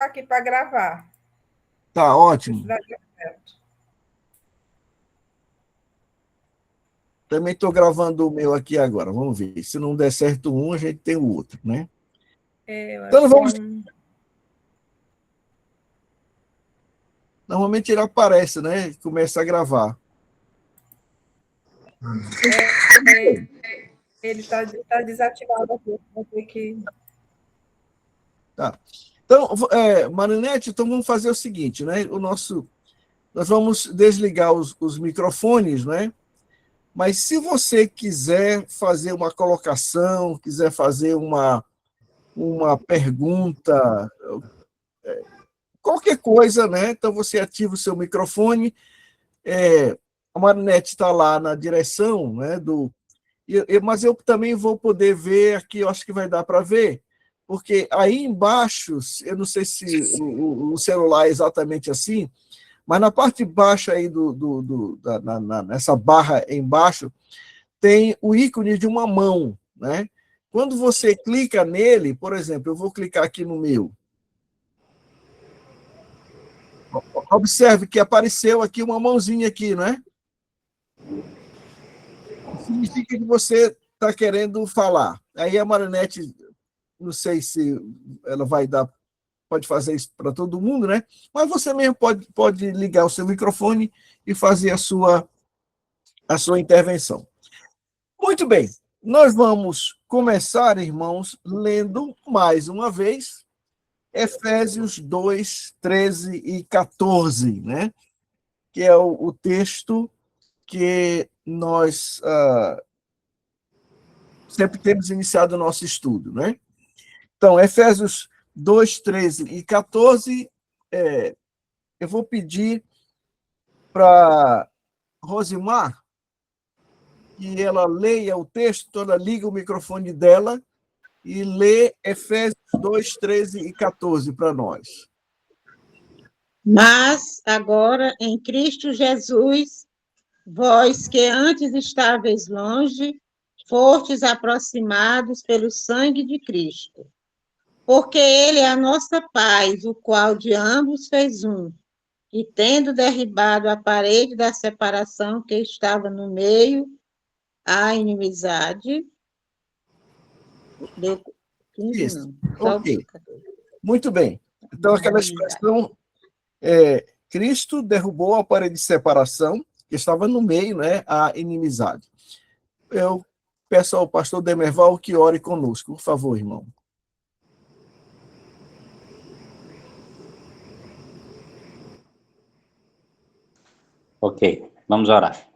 aqui para gravar. Tá, ótimo. Também estou gravando o meu aqui agora. Vamos ver. Se não der certo um, a gente tem o outro, né? Então, vamos... Normalmente ele aparece, né? Começa a gravar. Ele está desativado aqui. Vou ter que... Tá. Então, Marinete, então vamos fazer o seguinte, né? Nós vamos desligar os microfones, né? Mas se você quiser fazer uma colocação, quiser fazer uma pergunta, qualquer coisa, né? Então você ativa o seu microfone. A Marinete está lá na direção, né? Mas eu também vou poder ver aqui, eu acho que vai dar para ver, porque aí embaixo, eu não sei se o celular é exatamente assim, mas na parte de baixo aí nessa barra embaixo, tem o ícone de uma mão, né? Quando você clica nele, por exemplo, eu vou clicar aqui no meu. Observe que apareceu aqui uma mãozinha aqui, não é? Significa que você está querendo falar. Aí a Marinete, não sei se ela pode fazer isso para todo mundo, né? Mas você mesmo pode ligar o seu microfone e fazer a sua intervenção. Muito bem, nós vamos começar, irmãos, lendo mais uma vez Efésios 2, 13 e 14, né? Que é o texto que nós sempre temos iniciado o nosso estudo, né? Então, Efésios 2, 13 e 14, eu vou pedir para Rosimar que ela leia o texto, ela liga o microfone dela e lê Efésios 2, 13 e 14 para nós. Mas agora, em Cristo Jesus, vós que antes estáveis longe, fostes aproximados pelo sangue de Cristo. Porque ele é a nossa paz, o qual de ambos fez um, e tendo derribado a parede da separação que estava no meio, a inimizade. Deu 15, Isso. não. Só Ok. Muito bem. Então, aquela expressão, Cristo derrubou a parede de separação, que estava no meio, né, a inimizade. Eu peço ao pastor Demerval que ore conosco, por favor, irmão. Ok, vamos orar.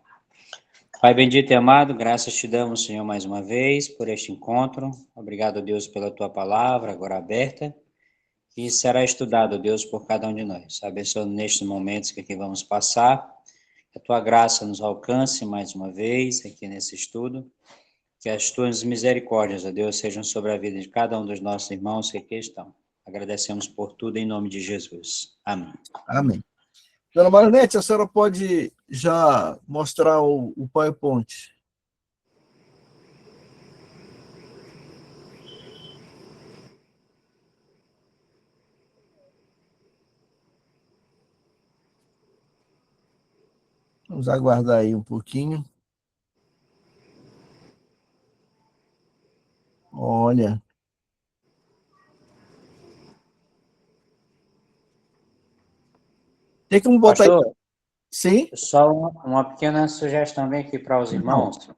Pai bendito e amado, graças te damos, Senhor, mais uma vez por este encontro. Obrigado, Deus, pela tua palavra, agora aberta, que será estudado, Deus, por cada um de nós. Abençoa nestes momentos que aqui vamos passar, que a tua graça nos alcance mais uma vez aqui nesse estudo, que as tuas misericórdias, ó Deus, sejam sobre a vida de cada um dos nossos irmãos que aqui estão. Agradecemos por tudo em nome de Jesus. Amém. Amém. Dona Marinete, a senhora pode já mostrar o PowerPoint? Vamos aguardar aí um pouquinho. Olha. Tem como botar... Pastor, sim? Só uma pequena sugestão bem aqui para os irmãos.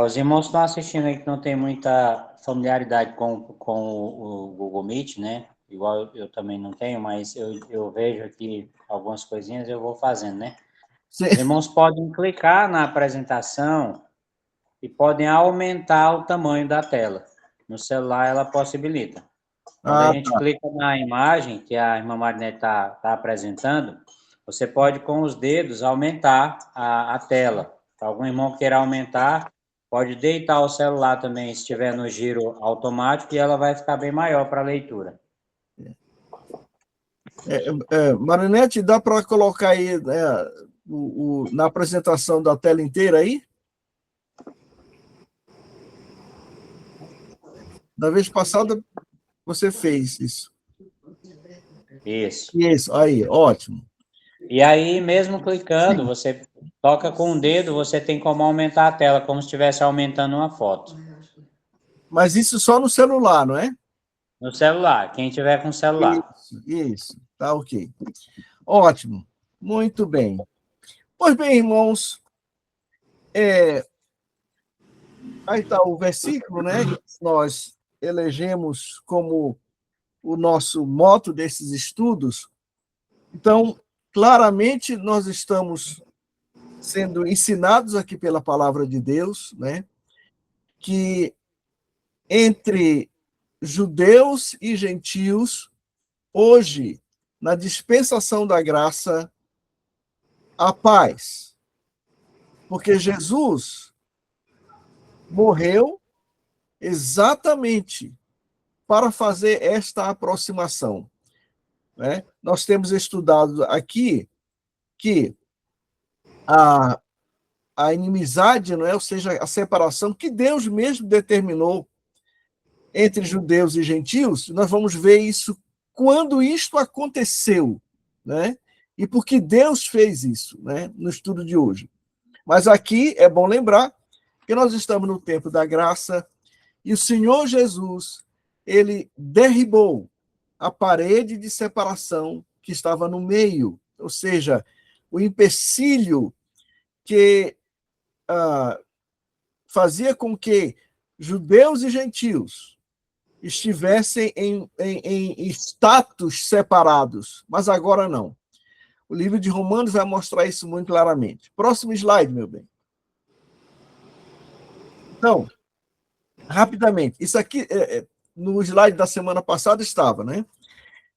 Os irmãos que estão assistindo aí que não tem muita familiaridade com o Google Meet, né? Igual eu também não tenho, mas eu vejo aqui algumas coisinhas e eu vou fazendo, né? Sim. Os irmãos podem clicar na apresentação e podem aumentar o tamanho da tela. No celular ela possibilita. Quando a gente clica na imagem que a irmã Marinete está apresentando, você pode, com os dedos, aumentar a tela. Se algum irmão queira aumentar, pode deitar o celular também, se estiver no giro automático, e ela vai ficar bem maior para a leitura. Marinete, dá para colocar aí na apresentação da tela inteira aí? Da vez passada, você fez isso. Isso. Isso, aí, ótimo. E aí, mesmo clicando, você toca com o dedo, você tem como aumentar a tela, como se estivesse aumentando uma foto. Mas isso só no celular, não é? No celular, quem tiver com celular. Isso, tá ok. Ótimo, muito bem. Pois bem, irmãos, aí está o versículo, né? Que nós elegemos como o nosso moto desses estudos. Então, claramente, nós estamos sendo ensinados aqui pela palavra de Deus, né? Que entre judeus e gentios, hoje, na dispensação da graça, há paz. Porque Jesus morreu exatamente para fazer esta aproximação, né? Nós temos estudado aqui que a inimizade, não é? Ou seja, a separação que Deus mesmo determinou entre judeus e gentios, nós vamos ver isso quando isto aconteceu, né? E por que Deus fez isso, né? No estudo de hoje. Mas aqui é bom lembrar que nós estamos no tempo da graça e o Senhor Jesus, ele derribou a parede de separação que estava no meio, ou seja, o empecilho que fazia com que judeus e gentios estivessem em status separados, mas agora não. O livro de Romanos vai mostrar isso muito claramente. Próximo slide, meu bem. Então, rapidamente, isso aqui, no slide da semana passada estava, né?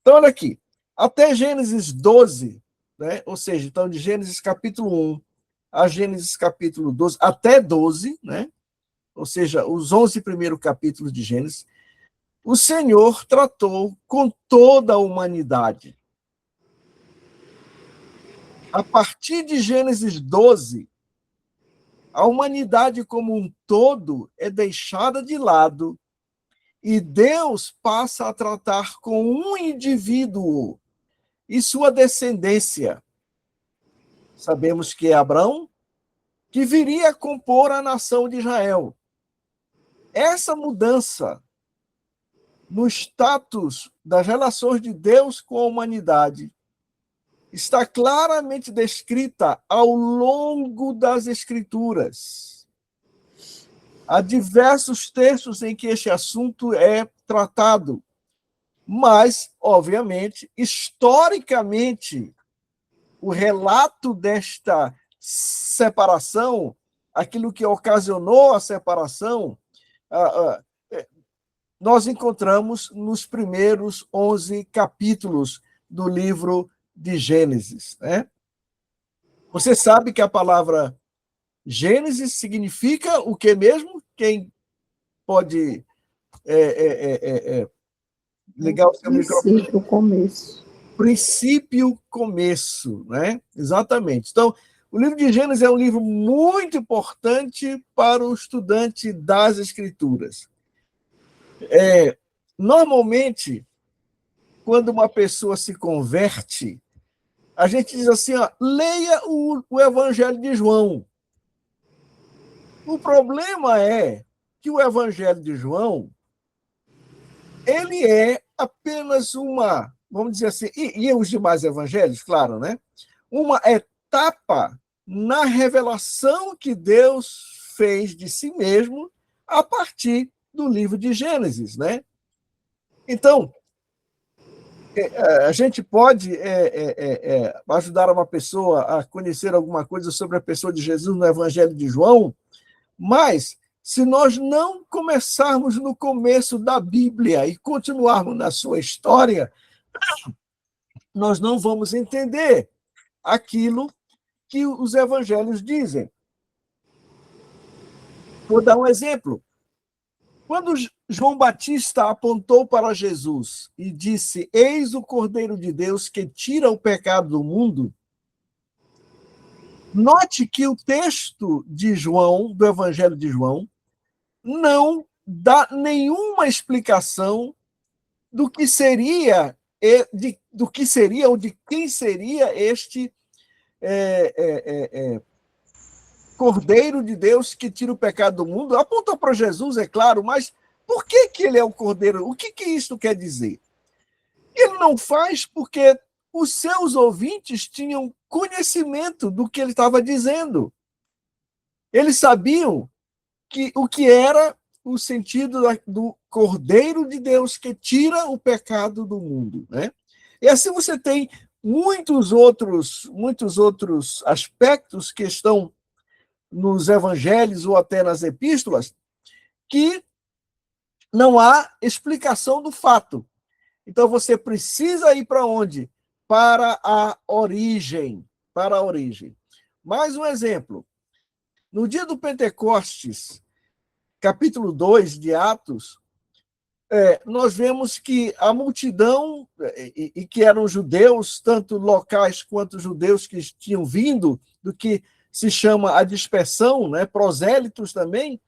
Então, olha aqui, até Gênesis 12, né? Ou seja, então de Gênesis capítulo 1 a Gênesis capítulo 12, até 12, né? Ou seja, os 11 primeiros capítulos de Gênesis, o Senhor tratou com toda a humanidade. A partir de Gênesis 12, a humanidade como um todo é deixada de lado e Deus passa a tratar com um indivíduo e sua descendência. Sabemos que é Abraão, que viria a compor a nação de Israel. Essa mudança no status das relações de Deus com a humanidade está claramente descrita ao longo das Escrituras. Há diversos textos em que este assunto é tratado, mas, obviamente, historicamente, o relato desta separação, aquilo que ocasionou a separação, nós encontramos nos primeiros 11 capítulos do livro de Gênesis, né? Você sabe que a palavra Gênesis significa o que mesmo? Quem pode ligar o seu microfone? Princípio, começo. Princípio, começo, né? Exatamente. Então, o livro de Gênesis é um livro muito importante para o estudante das Escrituras. Normalmente, quando uma pessoa se converte, a gente diz assim, ó, leia o Evangelho de João. O problema é que o Evangelho de João, ele é apenas uma, vamos dizer assim, e os demais evangelhos, claro, né? Uma etapa na revelação que Deus fez de si mesmo a partir do livro de Gênesis, né? Então, a gente pode ajudar uma pessoa a conhecer alguma coisa sobre a pessoa de Jesus no Evangelho de João, mas se nós não começarmos no começo da Bíblia e continuarmos na sua história, nós não vamos entender aquilo que os evangelhos dizem. Vou dar um exemplo. Quando João Batista apontou para Jesus e disse: "Eis o Cordeiro de Deus que tira o pecado do mundo", note que o texto de João, do Evangelho de João, não dá nenhuma explicação do que seria do que seria, ou de quem seria este Cordeiro de Deus que tira o pecado do mundo. Aponta para Jesus, é claro, mas por que ele é o Cordeiro? O que isso quer dizer? Ele não faz porque os seus ouvintes tinham conhecimento do que ele estava dizendo. Eles sabiam o que era o sentido do Cordeiro de Deus que tira o pecado do mundo, né? E assim você tem muitos outros aspectos que estão nos evangelhos ou até nas epístolas que não há explicação do fato. Então você precisa ir para onde? Para a origem. Para a origem. Mais um exemplo. No dia do Pentecostes, capítulo 2 de Atos, nós vemos que a multidão, e que eram judeus, tanto locais quanto judeus que tinham vindo do que se chama a dispersão, né, prosélitos também,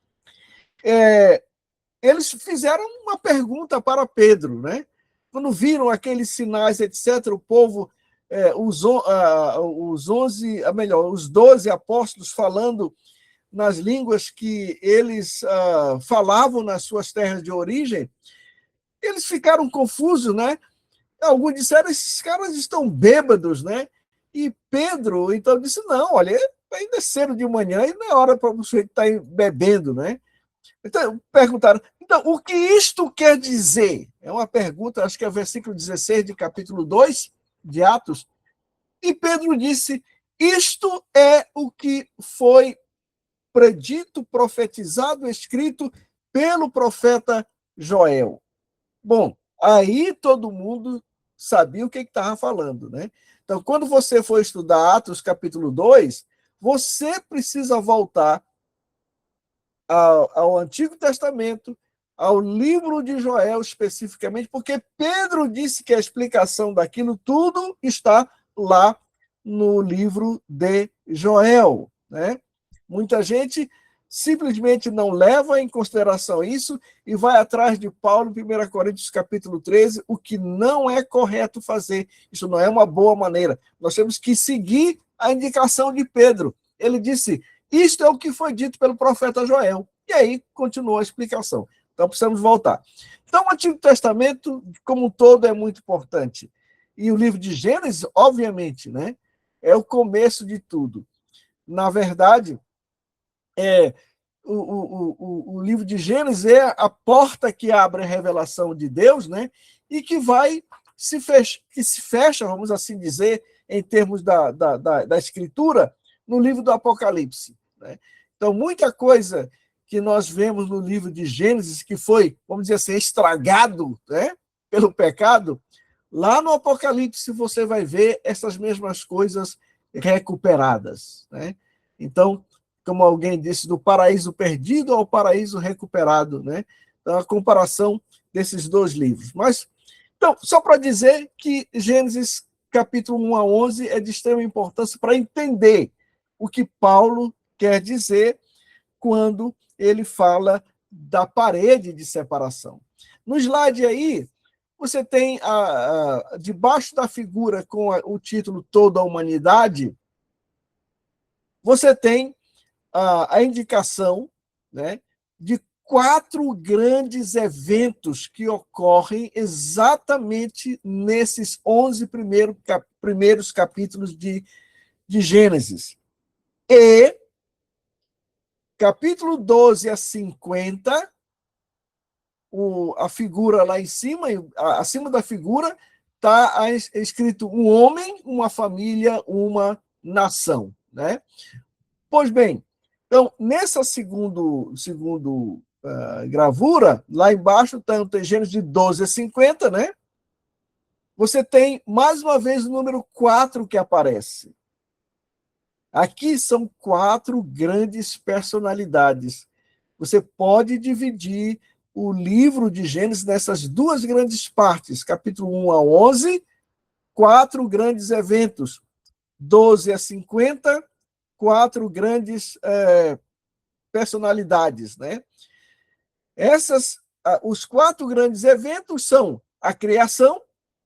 eles fizeram uma pergunta para Pedro, né? Quando viram aqueles sinais, etc., o povo, os 12 apóstolos falando nas línguas que eles falavam nas suas terras de origem, eles ficaram confusos, né? Alguns disseram, esses caras estão bêbados, né? E Pedro, então, disse, não, olha, ainda é cedo de manhã e não é hora para você estar bebendo, né? Então, perguntaram, então, o que isto quer dizer? É uma pergunta, acho que é o versículo 16 de capítulo 2 de Atos. E Pedro disse, isto é o que foi predito, profetizado, escrito pelo profeta Joel. Bom, aí todo mundo sabia o que estava falando, né? Então, quando você for estudar Atos capítulo 2, você precisa voltar ao Antigo Testamento, ao livro de Joel especificamente, porque Pedro disse que a explicação daquilo tudo está lá no livro de Joel, né? Muita gente simplesmente não leva em consideração isso e vai atrás de Paulo, 1 Coríntios capítulo 13, o que não é correto fazer. Isso não é uma boa maneira. Nós temos que seguir a indicação de Pedro. Ele disse, isto é o que foi dito pelo profeta Joel. E aí continua a explicação. Então precisamos voltar. Então o Antigo Testamento, como um todo, é muito importante. E o livro de Gênesis, obviamente, né, é o começo de tudo. Na verdade, o livro de Gênesis é a porta que abre a revelação de Deus, né? E que se fecha, vamos assim dizer, em termos da escritura, no livro do Apocalipse, né? Então, muita coisa que nós vemos no livro de Gênesis, que foi, vamos dizer assim, estragado, né, pelo pecado, lá no Apocalipse você vai ver essas mesmas coisas recuperadas, né? Então, como alguém disse, do paraíso perdido ao paraíso recuperado, né? Então, a comparação desses dois livros. Mas, então, só para dizer que Gênesis capítulo 1 a 11 é de extrema importância para entender o que Paulo quer dizer quando ele fala da parede de separação. No slide aí, você tem, debaixo da figura com o título Toda a Humanidade, você tem a indicação, né, de 4 grandes eventos que ocorrem exatamente nesses 11 primeiros capítulos de Gênesis. E capítulo 12 a 50, a figura lá em cima, acima da figura, está escrito um homem, uma família, uma nação, né? Pois bem, então, nessa segundo gravura, lá embaixo tem Gênesis de 12 a 50, né? Você tem, mais uma vez, o número 4 que aparece. Aqui são 4 grandes personalidades. Você pode dividir o livro de Gênesis nessas 2 grandes partes, capítulo 1 a 11, 4 grandes eventos, 12 a 50, 4 grandes personalidades, né? Os 4 grandes eventos são a criação,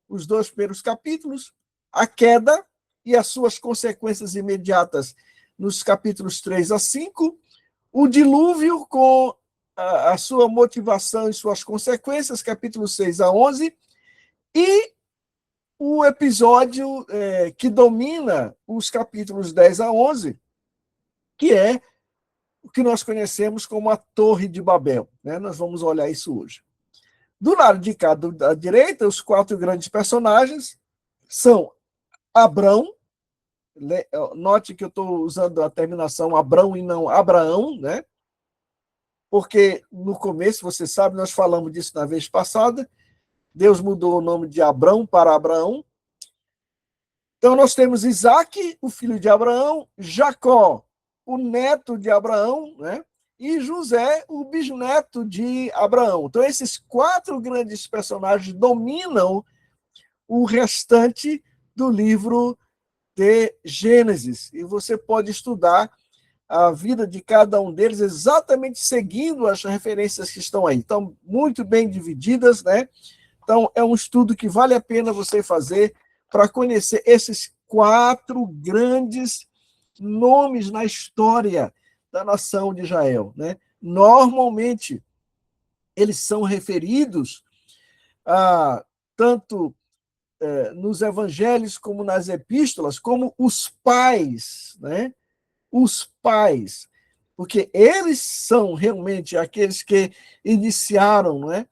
os 2 primeiros capítulos, a queda e as suas consequências imediatas nos capítulos 3 a 5, o dilúvio com a sua motivação e suas consequências, capítulos 6 a 11, e o episódio que domina os capítulos 10 a 11, que é o que nós conhecemos como a Torre de Babel, né? Nós vamos olhar isso hoje. Do lado de cá, da direita, os 4 grandes personagens são Abrão, note que eu estou usando a terminação Abrão e não Abraão, né? Porque no começo, você sabe, nós falamos disso na vez passada, Deus mudou o nome de Abrão para Abraão. Então nós temos Isaac, o filho de Abraão, Jacó, o neto de Abraão, né? E José, o bisneto de Abraão. Então esses 4 grandes personagens dominam o restante do livro de Gênesis. E você pode estudar a vida de cada um deles exatamente seguindo as referências que estão aí. Então, muito bem divididas, né? Então, é um estudo que vale a pena você fazer para conhecer esses 4 grandes nomes na história da nação de Israel, né? Normalmente, eles são referidos tanto nos evangelhos como nas epístolas, como os pais, né? Os pais, porque eles são realmente aqueles que iniciaram, né,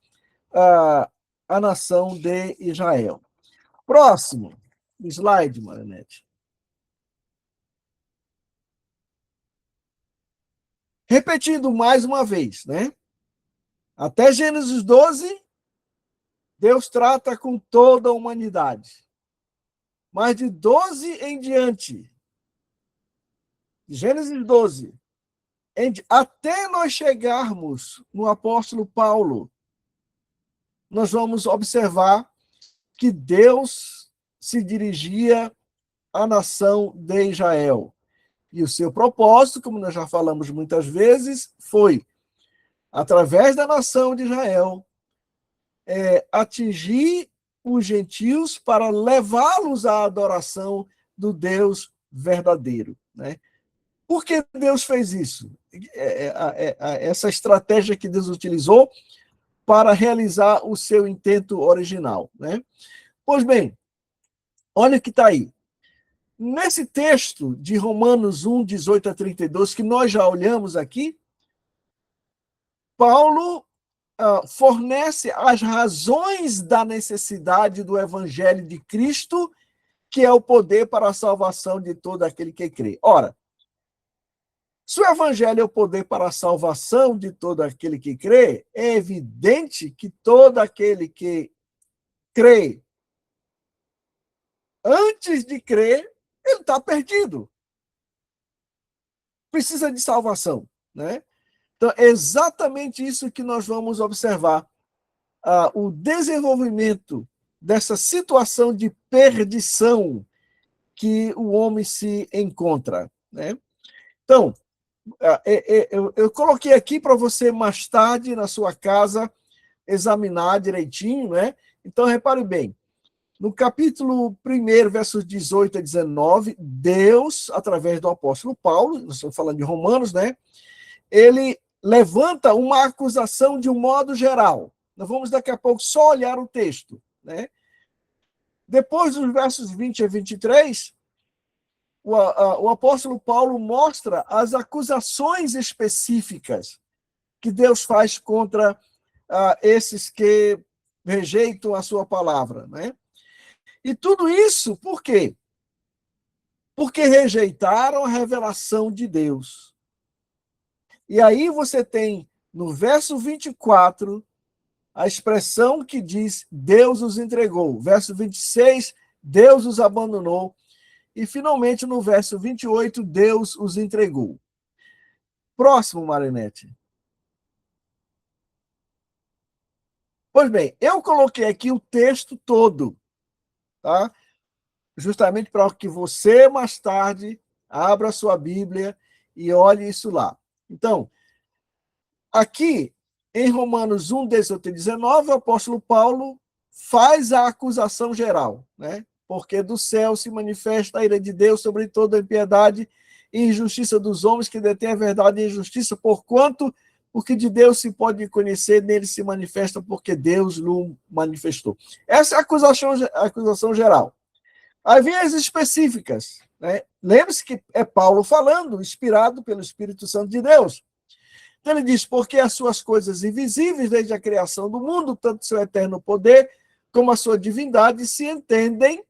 a nação de Israel. Próximo slide, Marinete. Repetindo mais uma vez, né? Até Gênesis 12, Deus trata com toda a humanidade. Mas de 12 em diante, Gênesis 12, até nós chegarmos no apóstolo Paulo, nós vamos observar que Deus se dirigia à nação de Israel. E o seu propósito, como nós já falamos muitas vezes, foi, através da nação de Israel, atingir os gentios para levá-los à adoração do Deus verdadeiro, né? Por que Deus fez isso? Essa estratégia que Deus utilizou para realizar o seu intento original, né? Pois bem, olha o que está aí. Nesse texto de Romanos 1, 18 a 32, que nós já olhamos aqui, Paulo fornece as razões da necessidade do evangelho de Cristo, que é o poder para a salvação de todo aquele que crê. Ora, se o evangelho é o poder para a salvação de todo aquele que crê, é evidente que todo aquele que crê antes de crer, ele está perdido. Precisa de salvação, né? Então, é exatamente isso que nós vamos observar. O desenvolvimento dessa situação de perdição que o homem se encontra, né? Então, eu coloquei aqui para você mais tarde, na sua casa, examinar direitinho, né? Então, repare bem, no capítulo 1, versos 18 a 19, Deus, através do apóstolo Paulo, nós estamos falando de Romanos, né? Ele levanta uma acusação de um modo geral. Nós vamos daqui a pouco só olhar o texto, né? Depois dos versos 20 a 23, o apóstolo Paulo mostra as acusações específicas que Deus faz contra esses que rejeitam a sua palavra, né? E tudo isso por quê? Porque rejeitaram a revelação de Deus. E aí você tem, no verso 24, a expressão que diz Deus os entregou. Verso 26, Deus os abandonou. E, finalmente, no verso 28, Deus os entregou. Próximo, Marinete. Pois bem, eu coloquei aqui o texto todo, tá? Justamente para que você, mais tarde, abra a sua Bíblia e olhe isso lá. Então, aqui, em Romanos 1, 18 e 19, o apóstolo Paulo faz a acusação geral, né? Porque do céu se manifesta a ira de Deus sobre toda a impiedade e injustiça dos homens que detêm a verdade e injustiça, porquanto o que de Deus se pode conhecer, nele se manifesta porque Deus o manifestou. Essa é a acusação geral. Aí vem as específicas, né? Lembre-se que é Paulo falando, inspirado pelo Espírito Santo de Deus. Então ele diz, porque as suas coisas invisíveis desde a criação do mundo, tanto seu eterno poder como a sua divindade, se entendem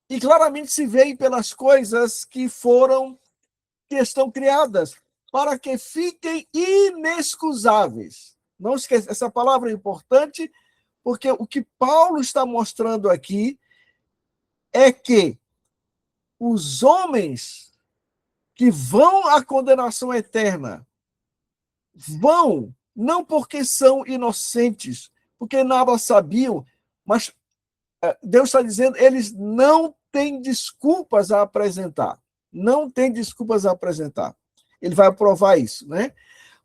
e claramente se veem pelas coisas que estão criadas, para que fiquem inexcusáveis. Não esqueça, essa palavra é importante, porque o que Paulo está mostrando aqui é que os homens que vão à condenação eterna vão, não porque são inocentes, porque nada sabiam, mas Deus está dizendo, eles não têm desculpas a apresentar. Não tem desculpas a apresentar. Ele vai provar isso, né?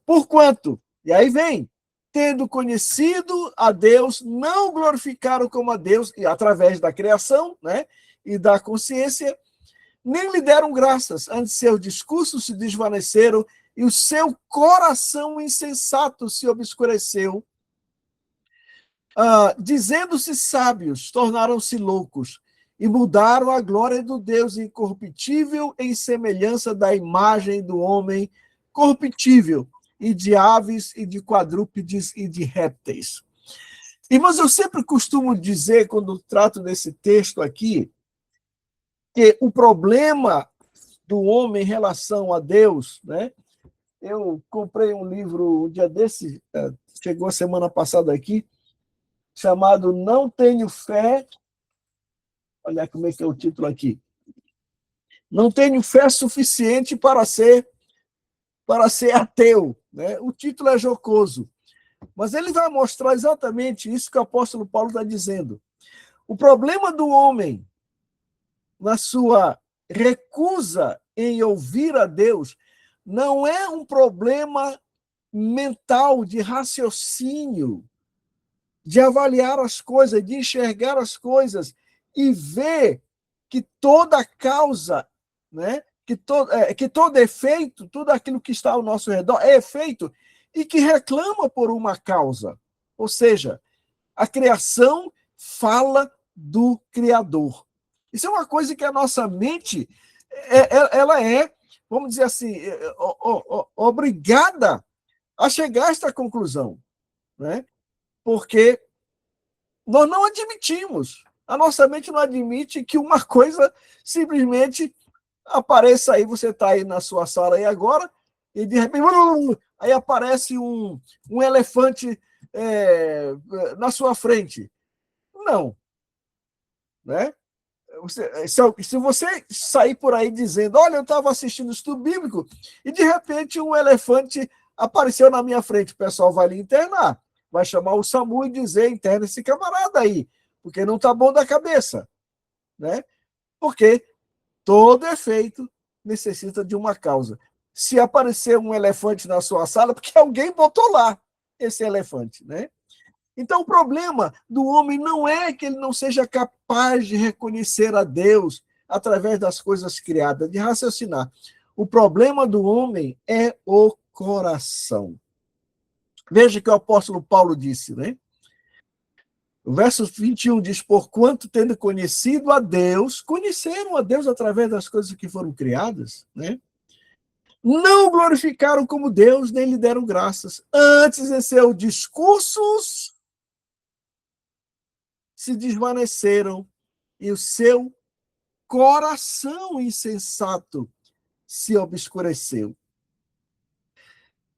Porquanto, e aí vem, tendo conhecido a Deus, não glorificaram como a Deus, e através da criação, né? E da consciência, nem lhe deram graças, antes seus discursos se desvaneceram e o seu coração insensato se obscureceu. Dizendo-se sábios, tornaram-se loucos e mudaram a glória do Deus incorruptível em semelhança da imagem do homem corruptível, e de aves, e de quadrúpedes, e de répteis. Irmãos, eu sempre costumo dizer, quando trato desse texto aqui, que o problema do homem em relação a Deus, né? Eu comprei um livro um dia desse, chegou a semana passada aqui, chamado Não Tenho Fé. Olha como é que é o título aqui. Não tenho fé suficiente para ser ateu, né? O título é jocoso, mas ele vai mostrar exatamente isso que o apóstolo Paulo está dizendo. O problema do homem, na sua recusa em ouvir a Deus, não é um problema mental, de raciocínio, de avaliar as coisas, de enxergar as coisas e ver que toda causa, né, que todo efeito, tudo aquilo que está ao nosso redor é efeito e que reclama por uma causa. Ou seja, a criação fala do Criador. Isso é uma coisa que a nossa mente, ela é, vamos dizer assim, obrigada a chegar a esta conclusão, né? Porque nós não admitimos, a nossa mente não admite que uma coisa simplesmente apareça aí, você está aí na sua sala aí agora, e de repente, aí aparece um elefante na sua frente. Não. Né? Se você sair por aí dizendo, olha, eu estava assistindo estudo bíblico, e de repente um elefante apareceu na minha frente, o pessoal vai lhe internar, vai chamar o SAMU e dizer, interna esse camarada aí, porque não está bom da cabeça. Né? Porque todo efeito necessita de uma causa. Se aparecer um elefante na sua sala, porque alguém botou lá esse elefante. Né? Então, o problema do homem não é que ele não seja capaz de reconhecer a Deus através das coisas criadas, de raciocinar. O problema do homem é o coração. Veja que o apóstolo Paulo disse, né? O verso 21 diz, porquanto tendo conhecido a Deus, conheceram a Deus através das coisas que foram criadas, né? Não glorificaram como Deus, nem lhe deram graças. Antes em seus discursos se desvaneceram e o seu coração insensato se obscureceu.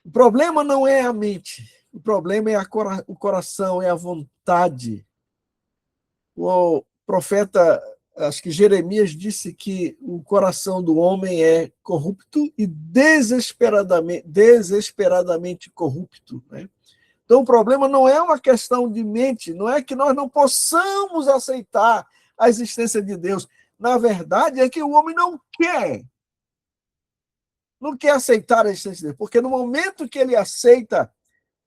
O problema não é a mente, o problema é o coração, é a vontade. O profeta, acho que Jeremias, disse que o coração do homem é corrupto e desesperadamente corrupto. Né? Então, o problema não é uma questão de mente, não é que nós não possamos aceitar a existência de Deus. Na verdade, é que o homem não quer aceitar a existência de Deus, porque no momento que ele aceita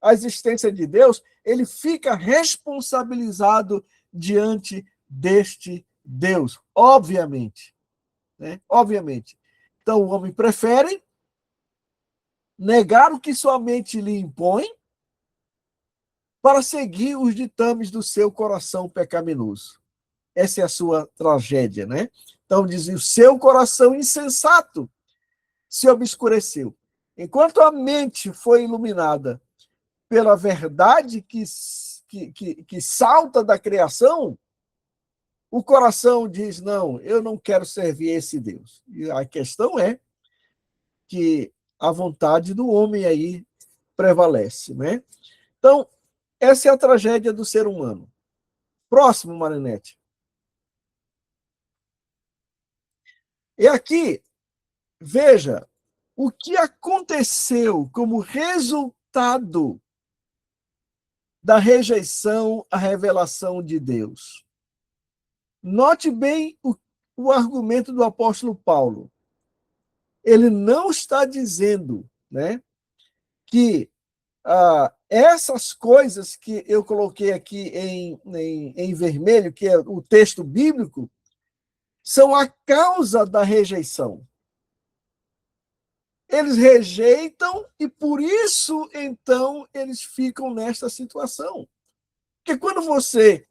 a existência de Deus, ele fica responsabilizado diante deste Deus, obviamente. Né? Obviamente. Então, o homem prefere negar o que sua mente lhe impõe para seguir os ditames do seu coração pecaminoso. Essa é a sua tragédia, né? Então, dizia, o seu coração insensato se obscureceu. Enquanto a mente foi iluminada pela verdade que salta da criação, o coração diz, não, eu não quero servir esse Deus. E a questão é que a vontade do homem aí prevalece, né? Então, essa é a tragédia do ser humano. Próximo, Marinete. E aqui, veja, o que aconteceu como resultado da rejeição à revelação de Deus. Note bem o argumento do apóstolo Paulo. Ele não está dizendo, né, que essas coisas que eu coloquei aqui em vermelho, que é o texto bíblico, são a causa da rejeição. Eles rejeitam e, por isso, então, eles ficam nesta situação. Porque quando você...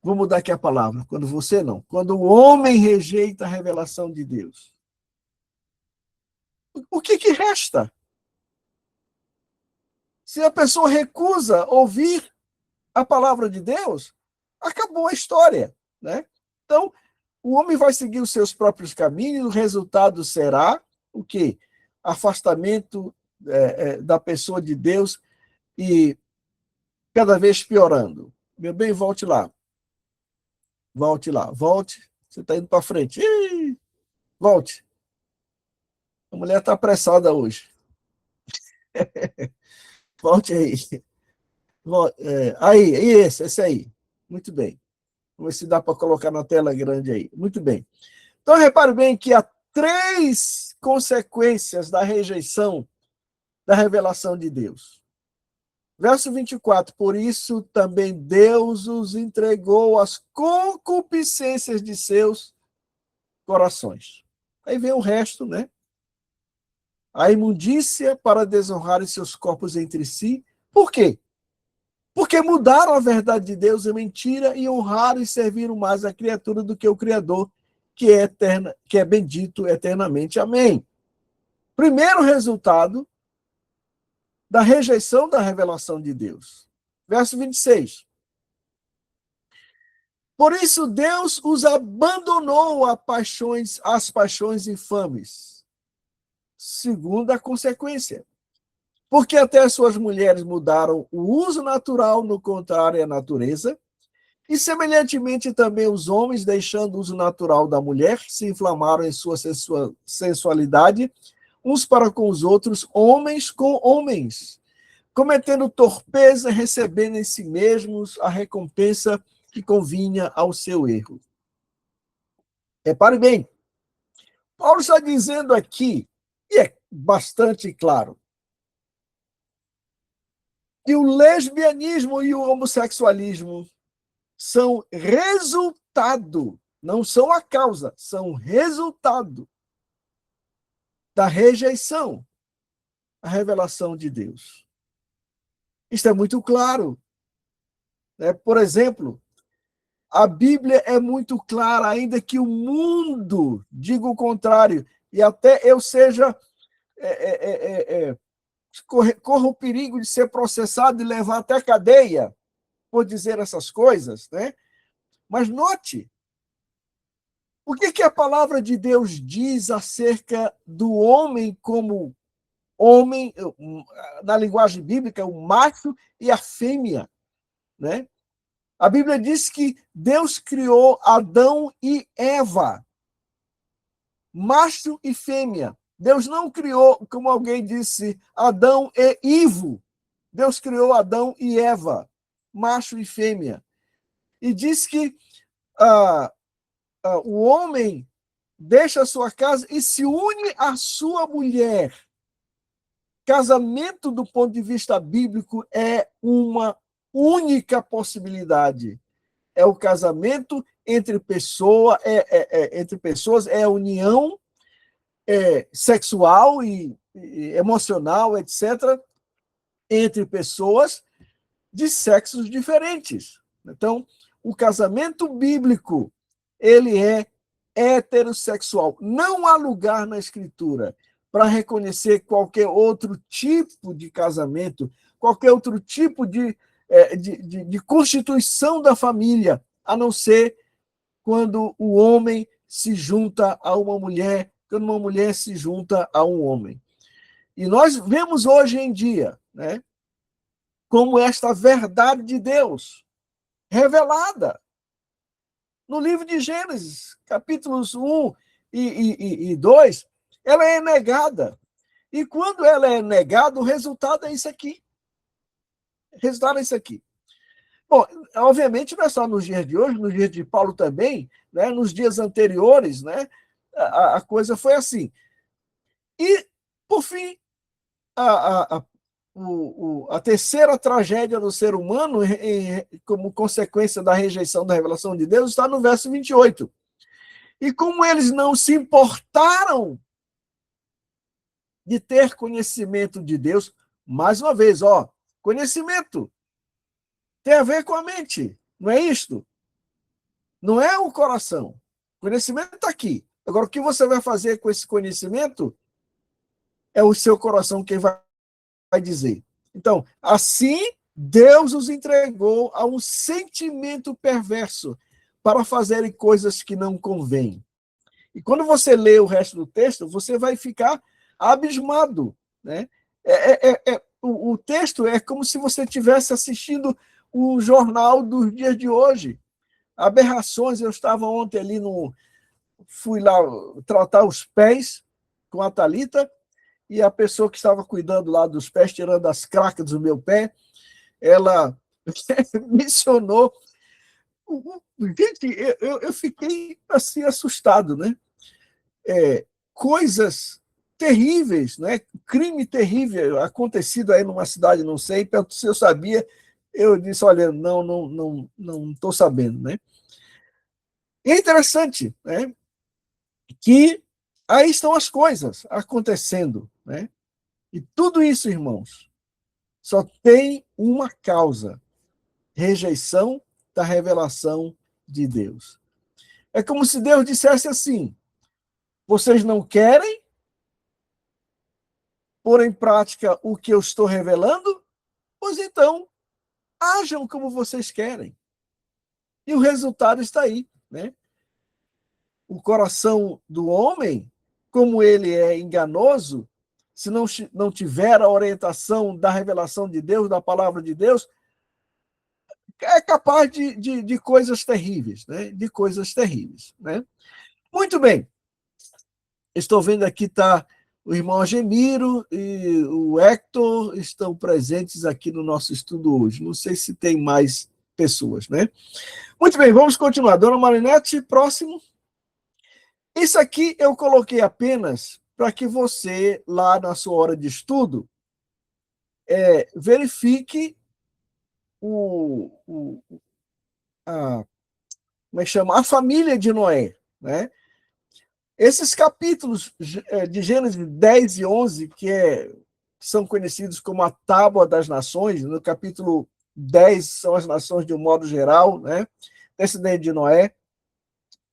Vou mudar aqui a palavra. Quando você não. Quando o homem rejeita a revelação de Deus, o que resta? Se a pessoa recusa ouvir a palavra de Deus, acabou a história, né? Então, o homem vai seguir os seus próprios caminhos, o resultado será o quê? Afastamento da pessoa de Deus e cada vez piorando. Meu bem, volte lá. Volte lá, volte. Você está indo para frente. Ih, volte. A mulher está apressada hoje. Volte aí. Aí, esse aí. Muito bem. Vamos ver se dá para colocar na tela grande aí. Muito bem. Então, repare bem que há 3 consequências da rejeição da revelação de Deus. Verso 24. Por isso também Deus os entregou às concupiscências de seus corações. Aí vem o resto, né? A imundícia para desonrarem seus corpos entre si. Por quê? Porque mudaram a verdade de Deus em mentira e honraram e serviram mais a criatura do que o Criador, que é bendito eternamente. Amém. Primeiro resultado da rejeição da revelação de Deus. Verso 26. Por isso Deus os abandonou às paixões infames. Segunda consequência. Porque até as suas mulheres mudaram o uso natural no contrário à natureza, e semelhantemente também os homens, deixando o uso natural da mulher, se inflamaram em sua sensualidade, uns para com os outros, homens com homens, cometendo torpeza, recebendo em si mesmos a recompensa que convinha ao seu erro. Repare bem, Paulo está dizendo aqui, e é bastante claro, que o lesbianismo e o homossexualismo são resultado, não são a causa, são resultado da rejeição à revelação de Deus. Isto é muito claro. Né? Por exemplo, a Bíblia é muito clara, ainda que o mundo diga o contrário, e até eu seja... corra o perigo de ser processado e levar até cadeia por dizer essas coisas, né? Mas note, o que a palavra de Deus diz acerca do homem como homem, na linguagem bíblica, o macho e a fêmea, né? A Bíblia diz que Deus criou Adão e Eva, macho e fêmea. Deus não criou, como alguém disse, Adão e Ivo. Deus criou Adão e Eva, macho e fêmea. E diz que o homem deixa a sua casa e se une à sua mulher. casamento, do ponto de vista bíblico, é uma única possibilidade. É o casamento entre entre pessoas, é a união sexual e emocional, etc., entre pessoas de sexos diferentes. Então, o casamento bíblico, ele é heterossexual. Não há lugar na Escritura para reconhecer qualquer outro tipo de casamento, qualquer outro tipo de constituição da família, a não ser quando o homem se junta a uma mulher, quando uma mulher se junta a um homem. E nós vemos hoje em dia, né, como esta verdade de Deus revelada no livro de Gênesis, capítulos 1 e 2, ela é negada. E quando ela é negada, o resultado é isso aqui. O resultado é isso aqui. Bom, obviamente não é só nos dias de hoje, nos dias de Paulo também, né, nos dias anteriores, né, a coisa foi assim. E, por fim, a terceira tragédia do ser humano, como consequência da rejeição da revelação de Deus, está no verso 28. E como eles não se importaram de ter conhecimento de Deus, mais uma vez, conhecimento tem a ver com a mente, não é isto? Não é o coração. O conhecimento está aqui. Agora, o que você vai fazer com esse conhecimento é o seu coração quem vai dizer. Então, assim, Deus os entregou a um sentimento perverso para fazerem coisas que não convêm. E quando você lê o resto do texto, você vai ficar abismado, né? O texto é como se você estivesse assistindo o jornal dos dias de hoje. Aberrações. Eu estava ontem ali fui lá tratar os pés com a Thalita, e a pessoa que estava cuidando lá dos pés, tirando as cracas do meu pé, ela mencionou. Gente, eu fiquei assim assustado, né? Coisas terríveis, né? Crime terrível acontecido aí numa cidade, não sei, se eu sabia, eu disse, olha, não estou sabendo, né? E é interessante, né, que aí estão as coisas acontecendo, né? E tudo isso, irmãos, só tem uma causa: rejeição da revelação de Deus. É como se Deus dissesse assim: vocês não querem pôr em prática o que eu estou revelando? Pois então, ajam como vocês querem. E o resultado está aí, né? O coração do homem, como ele é enganoso, se não tiver a orientação da revelação de Deus, da palavra de Deus, é capaz de coisas terríveis, né? De coisas terríveis, né? Muito bem. Estou vendo aqui, tá, o irmão Agemiro e o Hector estão presentes aqui no nosso estudo hoje. Não sei se tem mais pessoas, né? Muito bem, vamos continuar. Dona Marinete, próximo. Isso aqui eu coloquei apenas para que você, lá na sua hora de estudo, verifique como é que chama? A família de Noé, né? Esses capítulos de Gênesis 10 e 11, que são conhecidos como a Tábua das Nações, no capítulo 10 são as nações de um modo geral, né? Descendente de Noé.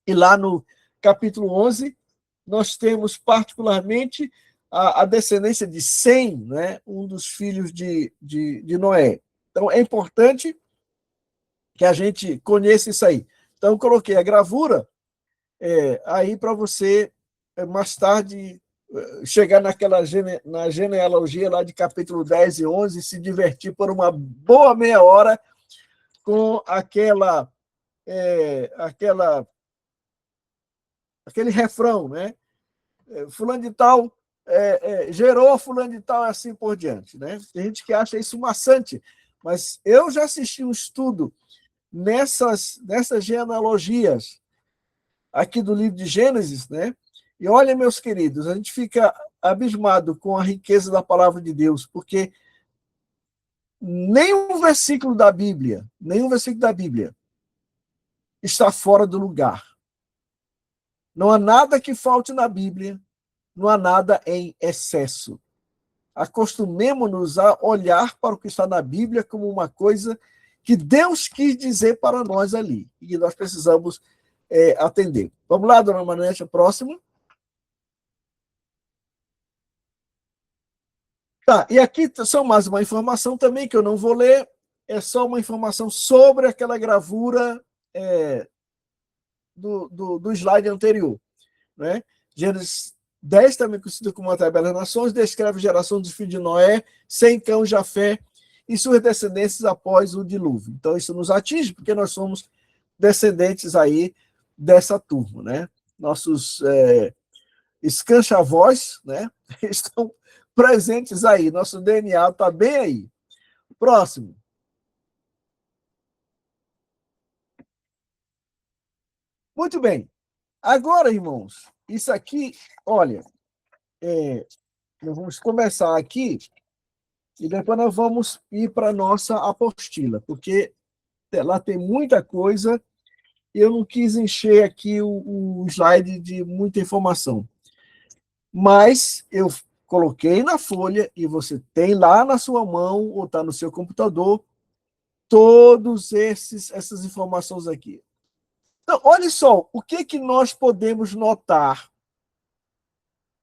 E lá no capítulo 11, nós temos particularmente a descendência de Sem, né? Um dos filhos de Noé. Então, é importante que a gente conheça isso aí. Então, eu coloquei a gravura aí para você, mais tarde, chegar na genealogia lá de capítulo 10 e 11 e se divertir por uma boa meia hora com aquele refrão, né? Fulano de tal gerou fulano de tal, assim por diante, né? Tem gente que acha isso maçante, mas eu já assisti um estudo nessas genealogias aqui do livro de Gênesis, né? E olha, meus queridos, a gente fica abismado com a riqueza da palavra de Deus, porque nenhum versículo da Bíblia está fora do lugar. Não há nada que falte na Bíblia, não há nada em excesso. Acostumemo-nos a olhar para o que está na Bíblia como uma coisa que Deus quis dizer para nós ali, e nós precisamos atender. Vamos lá, dona Marinete, próximo. Tá, e aqui só mais uma informação também, que eu não vou ler, é só uma informação sobre aquela gravura do slide anterior. Né? Gênesis 10, também conhecido como a tabela das nações, descreve a geração dos filhos de Noé, Sem, Cão, Jafé e suas descendências após o dilúvio. Então, isso nos atinge, porque nós somos descendentes aí dessa turma. Né? Nossos escanchavós, né, estão presentes aí. Nosso DNA está bem aí. Próximo. Muito bem. Agora, irmãos, isso aqui, olha, nós vamos começar aqui e depois nós vamos ir para a nossa apostila, porque lá tem muita coisa e eu não quis encher aqui o slide de muita informação. Mas eu coloquei na folha e você tem lá na sua mão ou está no seu computador todas essas informações aqui. Então, olha só, o que nós podemos notar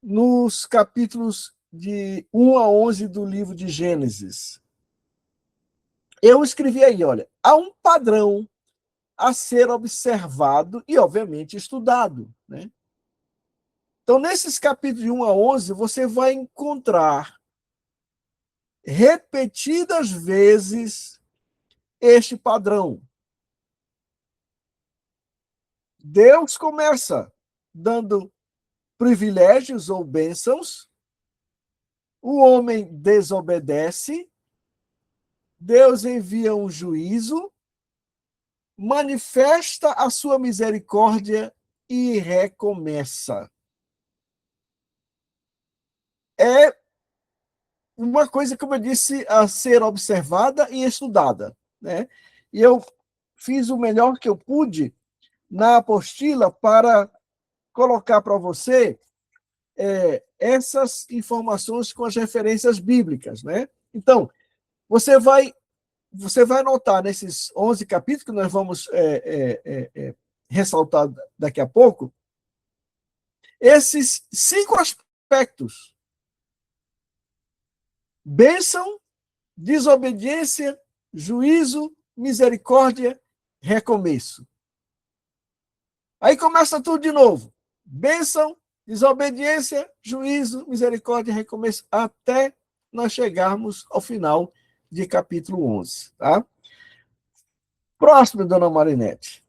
nos capítulos de 1 a 11 do livro de Gênesis? Eu escrevi aí, olha, há um padrão a ser observado e, obviamente, estudado. Né? Então, nesses capítulos de 1 a 11, você vai encontrar repetidas vezes este padrão. Deus começa dando privilégios ou bênçãos, o homem desobedece, Deus envia um juízo, manifesta a sua misericórdia e recomeça. É uma coisa, como eu disse, a ser observada e estudada. Né? E eu fiz o melhor que eu pude na apostila para colocar para você essas informações com as referências bíblicas. Né? Então, você vai notar nesses 11 capítulos, que nós vamos ressaltar daqui a pouco, esses 5 aspectos: bênção, desobediência, juízo, misericórdia, recomeço. Aí começa tudo de novo. Bênção, desobediência, juízo, misericórdia, recomeço, até nós chegarmos ao final de capítulo 11. Tá? Próximo, dona Marinete.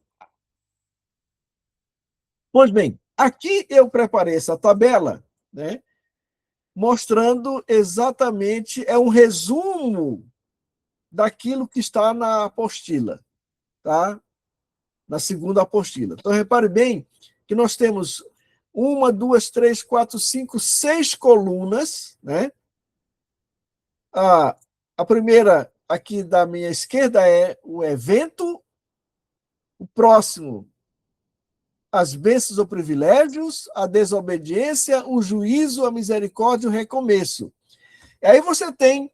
Pois bem, aqui eu preparei essa tabela, né, mostrando exatamente, um resumo daquilo que está na apostila, tá? Na segunda apostila. Então, repare bem que nós temos 1, 2, 3, 4, 5, 6 colunas, né? A primeira aqui da minha esquerda é o evento, o próximo, as bênçãos ou privilégios, a desobediência, o juízo, a misericórdia e o recomeço. E aí você tem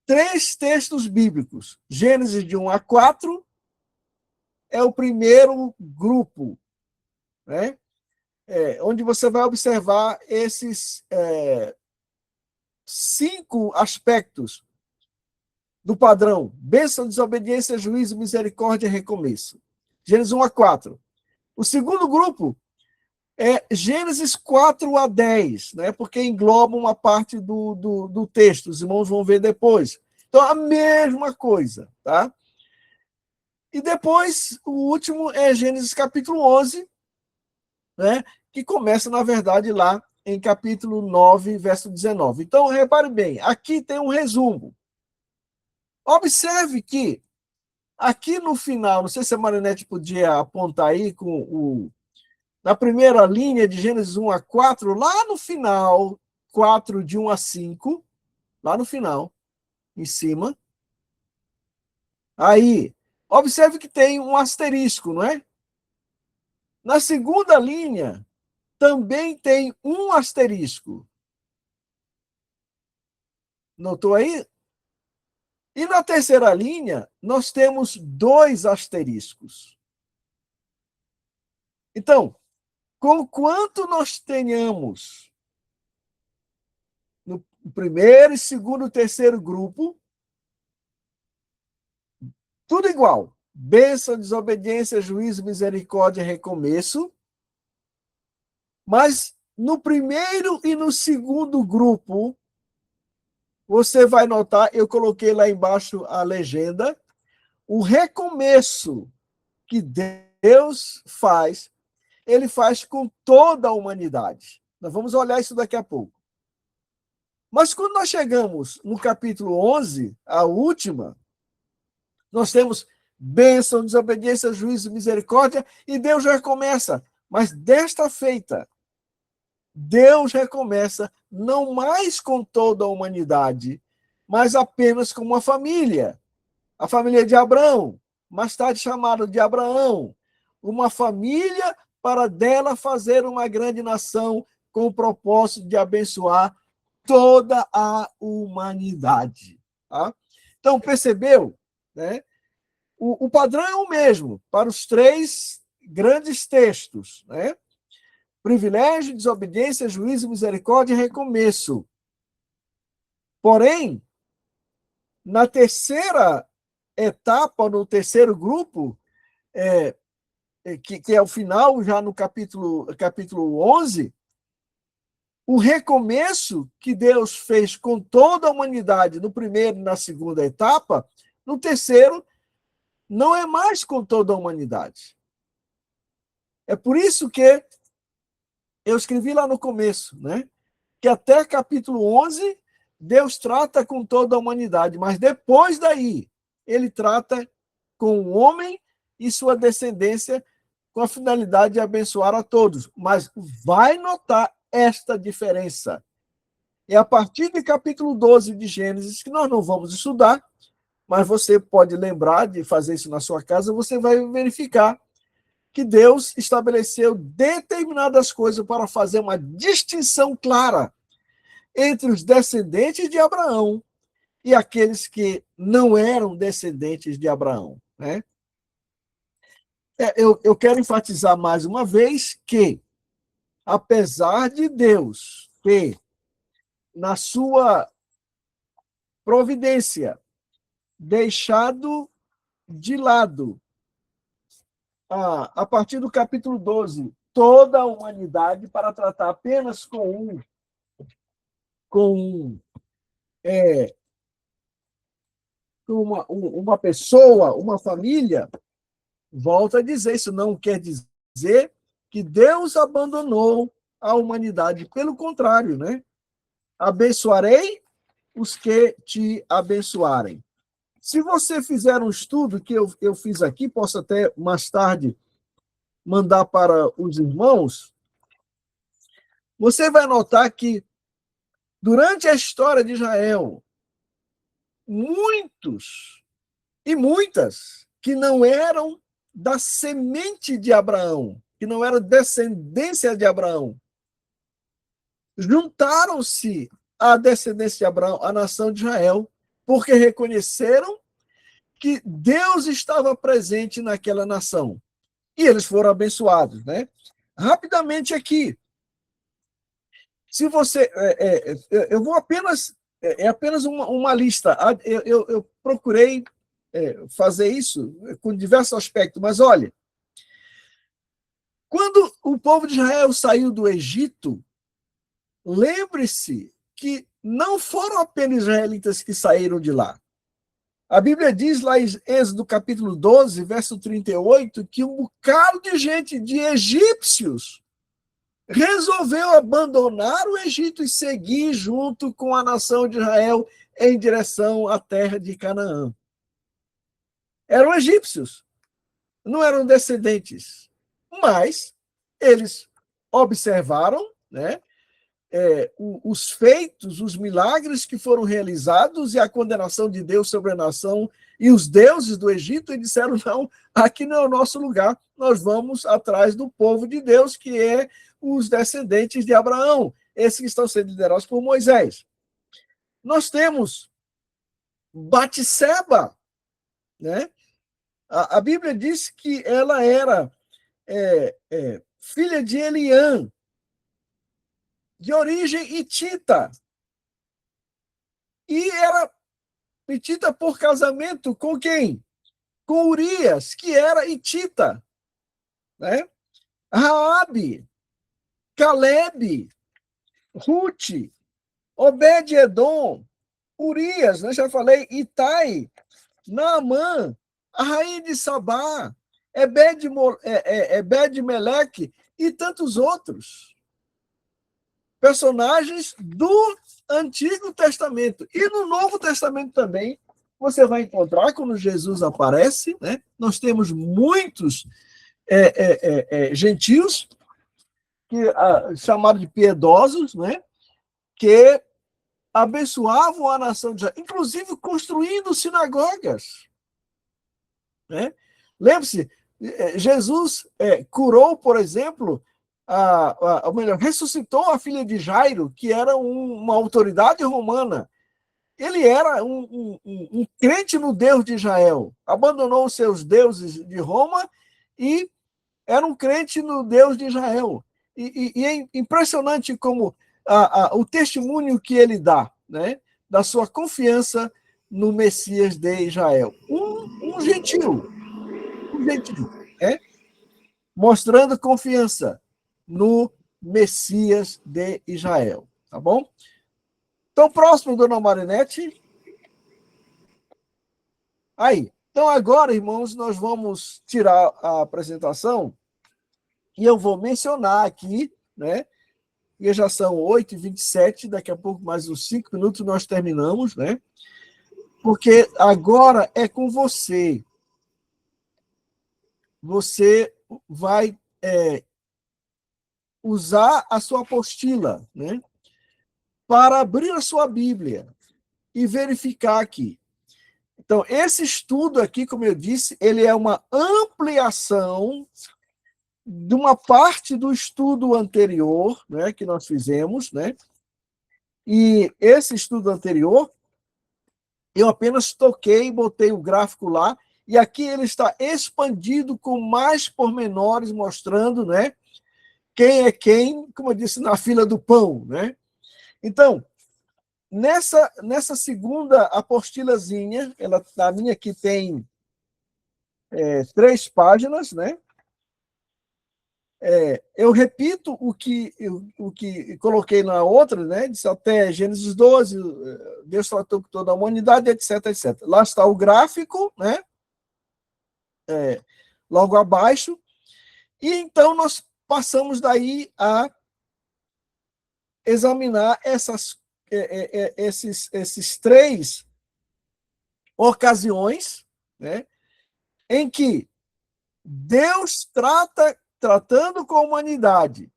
3 textos bíblicos. Gênesis de 1 a 4 é o primeiro grupo, né? Onde você vai observar esses 5 aspectos do padrão: bênção, desobediência, juízo, misericórdia e recomeço. Gênesis 1 a 4. O segundo grupo é Gênesis 4 a 10, né? Porque engloba uma parte do texto, os irmãos vão ver depois. Então, a mesma coisa, tá? E depois, o último é Gênesis capítulo 11, né? Que começa, na verdade, lá em capítulo 9, verso 19. Então, repare bem, aqui tem um resumo. Observe que aqui no final, não sei se a Marinete podia apontar aí na primeira linha de Gênesis 1 a 4, lá no final, 4, de 1 a 5, lá no final, em cima. Aí, observe que tem um asterisco, não é? Na segunda linha, também tem um asterisco. Notou aí? E na terceira linha, nós temos 2 asteriscos. Então, conquanto nós tenhamos no primeiro, segundo, terceiro grupo, tudo igual. Bênção, desobediência, juízo, misericórdia, recomeço. Mas no primeiro e no segundo grupo, você vai notar, eu coloquei lá embaixo a legenda, o recomeço que Deus faz, ele faz com toda a humanidade. Nós vamos olhar isso daqui a pouco. Mas quando nós chegamos no capítulo 11, a última, nós temos bênção, desobediência, juízo, misericórdia, e Deus recomeça. Mas desta feita, Deus recomeça não mais com toda a humanidade, mas apenas com uma família. A família de Abraão, mais tarde chamada de Abraão. Uma família para dela fazer uma grande nação com o propósito de abençoar toda a humanidade. Tá? Então, percebeu? Né? O padrão é o mesmo para os 3 grandes textos. Né? Privilégio, desobediência, juízo, misericórdia e recomeço. Porém, na terceira etapa, no terceiro grupo, que é o final, já no capítulo 11, o recomeço que Deus fez com toda a humanidade no primeiro e na segunda etapa, no terceiro, não é mais com toda a humanidade. É por isso que eu escrevi lá no começo, né? Que até capítulo 11, Deus trata com toda a humanidade, mas depois daí, ele trata com o homem e sua descendência com a finalidade de abençoar a todos. Mas vai notar esta diferença. É a partir do capítulo 12 de Gênesis, que nós não vamos estudar, mas você pode lembrar de fazer isso na sua casa, você vai verificar que Deus estabeleceu determinadas coisas para fazer uma distinção clara entre os descendentes de Abraão e aqueles que não eram descendentes de Abraão. Né? Eu quero enfatizar mais uma vez que, apesar de Deus ter, na sua providência, deixado de lado, a partir do capítulo 12, toda a humanidade para tratar apenas com uma pessoa, uma família, volta a dizer, isso não quer dizer que Deus abandonou a humanidade. Pelo contrário, né? Abençoarei os que te abençoarem. Se você fizer um estudo que eu fiz aqui, posso até mais tarde mandar para os irmãos, você vai notar que durante a história de Israel, muitos e muitas que não eram da semente de Abraão, que não eram descendência de Abraão, juntaram-se à descendência de Abraão, à nação de Israel, porque reconheceram que Deus estava presente naquela nação. E eles foram abençoados, né? Rapidamente aqui. Se você... eu vou apenas... É apenas uma lista. Eu procurei fazer isso com diversos aspectos, mas olha, quando o povo de Israel saiu do Egito, lembre-se que não foram apenas israelitas que saíram de lá. A Bíblia diz lá em Êxodo capítulo 12, verso 38, que um bocado de gente, de egípcios, resolveu abandonar o Egito e seguir junto com a nação de Israel em direção à terra de Canaã. Eram egípcios, não eram descendentes, mas eles observaram, né? os feitos, os milagres que foram realizados e a condenação de Deus sobre a nação e os deuses do Egito, e disseram, não, aqui não é o nosso lugar, nós vamos atrás do povo de Deus, que é os descendentes de Abraão, esses que estão sendo liderados por Moisés. Nós temos Batseba, né? A Bíblia diz que ela era filha de Eliã, de origem hitita, e era hitita por casamento com quem? Com Urias, que era hitita, né? Raabe, Calebe, Ruth, Obed-edom, Urias, né? Já falei, Itai, Naamã, a rainha de Sabá, Ebed-meleque e tantos outros personagens do Antigo Testamento. E no Novo Testamento também, você vai encontrar, quando Jesus aparece, né? Nós temos muitos gentios, chamados de piedosos, né? Que abençoavam a nação de Israel, inclusive construindo sinagogas. Né? Lembre-se, Jesus curou, por exemplo, ou melhor, ressuscitou a filha de Jairo, que era uma autoridade romana. Ele era um crente no Deus de Israel, abandonou os seus deuses de Roma e era um crente no Deus de Israel. E é impressionante como o testemunho que ele dá, né, da sua confiança no Messias de Israel. Um gentil, né, mostrando confiança no Messias de Israel. Tá bom? Então, próximo, dona Marinete. Aí. Então, agora, irmãos, nós vamos tirar a apresentação e eu vou mencionar aqui, né? E já são 8h27, daqui a pouco, mais uns 5 minutos, nós terminamos, né? Porque agora é com você. Você vai usar a sua apostila, né? Para abrir a sua Bíblia e verificar aqui. Então, esse estudo aqui, como eu disse, ele é uma ampliação de uma parte do estudo anterior, né, que nós fizemos, né? E esse estudo anterior, eu apenas toquei, botei o gráfico lá, e aqui ele está expandido com mais pormenores, mostrando, né, quem é quem, como eu disse, na fila do pão, né? Então, nessa segunda apostilazinha, a minha aqui tem 3 páginas, né? Eu repito o que coloquei na outra, né? Disse até Gênesis 12, Deus tratou com toda a humanidade, etc, etc. Lá está o gráfico, né? Logo abaixo. E então nós passamos daí a examinar esses 3 ocasiões, né? Em que Deus tratando com a humanidade,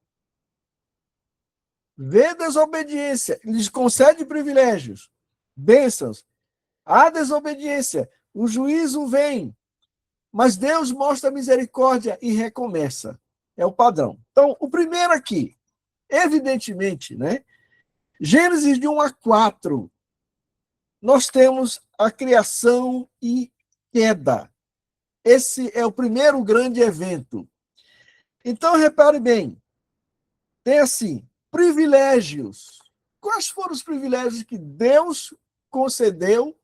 vê desobediência, lhes concede privilégios, bênçãos. Há desobediência, o juízo vem, mas Deus mostra misericórdia e recomeça. É o padrão. Então, o primeiro aqui, evidentemente, né? Gênesis de 1 a 4, nós temos a criação e queda. Esse é o primeiro grande evento. Então, repare bem, tem assim, privilégios. Quais foram os privilégios que Deus concedeu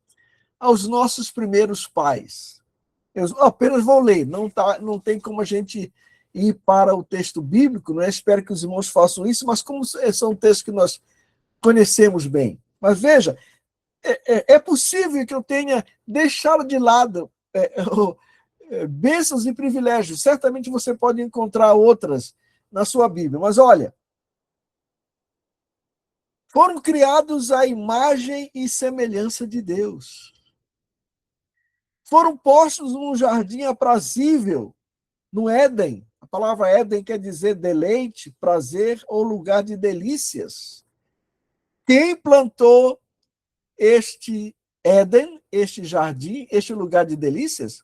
aos nossos primeiros pais? Eu apenas vou ler, não tem como a gente ir para o texto bíblico, né? Espero que os irmãos façam isso, mas como são textos que nós conhecemos bem. Mas veja, é possível que eu tenha deixado de lado bênçãos e privilégios. Certamente você pode encontrar outras na sua Bíblia. Mas olha, foram criados à imagem e semelhança de Deus. Foram postos num jardim aprazível, no Éden. A palavra Éden quer dizer deleite, prazer ou lugar de delícias. Quem plantou este Éden, este jardim, este lugar de delícias?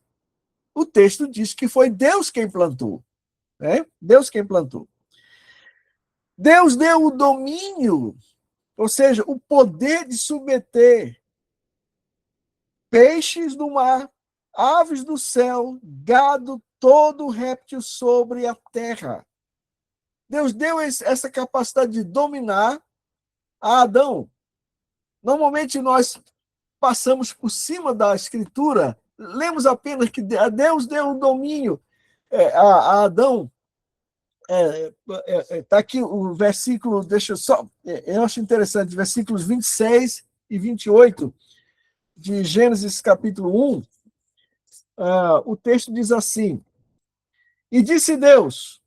O texto diz que foi Deus quem plantou. Né? Deus quem plantou. Deus deu o domínio, ou seja, o poder de submeter peixes do mar, aves do céu, gado, todo réptil sobre a terra. Deus deu essa capacidade de dominar a Adão. Normalmente nós passamos por cima da Escritura, lemos apenas que Deus deu o domínio a Adão. Está aqui o versículo, deixa eu só, eu acho interessante, versículos 26 e 28 de Gênesis capítulo 1, o texto diz assim: E disse Deus,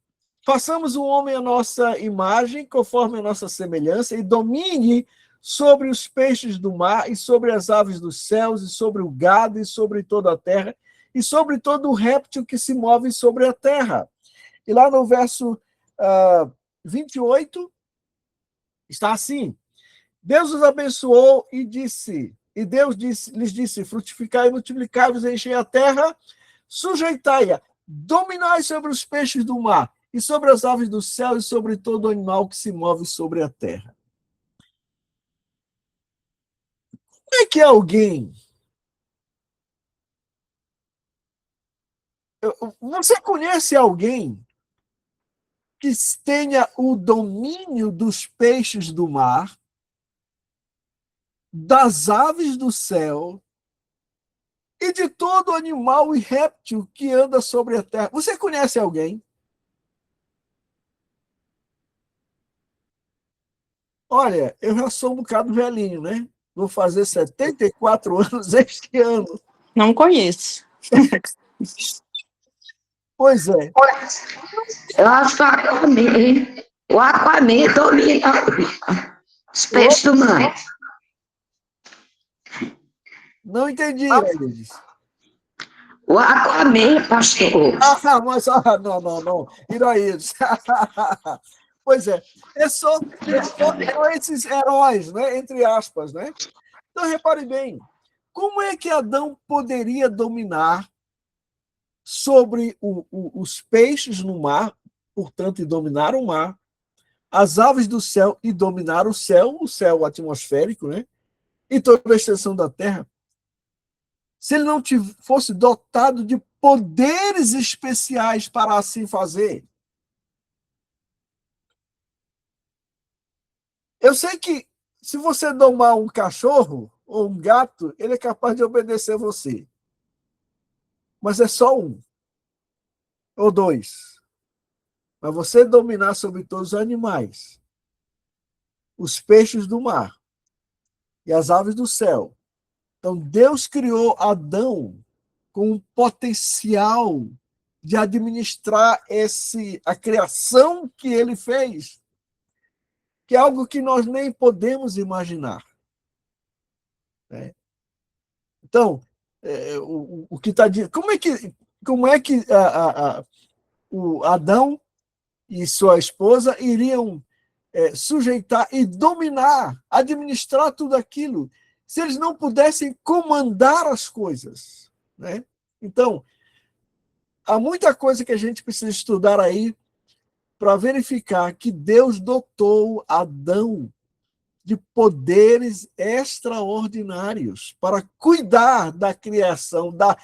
façamos o homem à nossa imagem, conforme a nossa semelhança, e domine sobre os peixes do mar, e sobre as aves dos céus, e sobre o gado, e sobre toda a terra, e sobre todo o réptil que se move sobre a terra. E lá no verso 28, está assim: Deus os abençoou e disse, e Deus lhes disse, frutificai e multiplicai-vos, enchei a terra, sujeitai-a, dominai sobre os peixes do mar, e sobre as aves do céu, e sobre todo animal que se move sobre a terra. Como é que alguém... Você conhece alguém que tenha o domínio dos peixes do mar, das aves do céu e de todo animal e réptil que anda sobre a terra? Você conhece alguém? Olha, eu já sou um bocado velhinho, né? Vou fazer 74 anos este ano. Não conheço. Pois é. Eu acho que o Aquaman domina os peixes do mar. Não entendi, Elides. O Aquaman, pastor. Mas não. Iraídes. Pois é. São esses heróis, né? Entre aspas, né? Então, repare bem, como é que Adão poderia dominar sobre os peixes no mar, portanto, e dominar o mar, as aves do céu e dominar o céu atmosférico, né? E toda a extensão da terra, se ele não fosse dotado de poderes especiais para assim fazer? Eu sei que se você domar um cachorro ou um gato, ele é capaz de obedecer você. Mas é só um ou dois. Mas você dominar sobre todos os animais, os peixes do mar e as aves do céu. Então, Deus criou Adão com um potencial de administrar a criação que ele fez, que é algo que nós nem podemos imaginar. Então, o que está dizendo... Como é que o Adão e sua esposa iriam sujeitar e dominar, administrar tudo aquilo, se eles não pudessem comandar as coisas, né? Então, há muita coisa que a gente precisa estudar aí para verificar que Deus dotou Adão de poderes extraordinários para cuidar da criação, da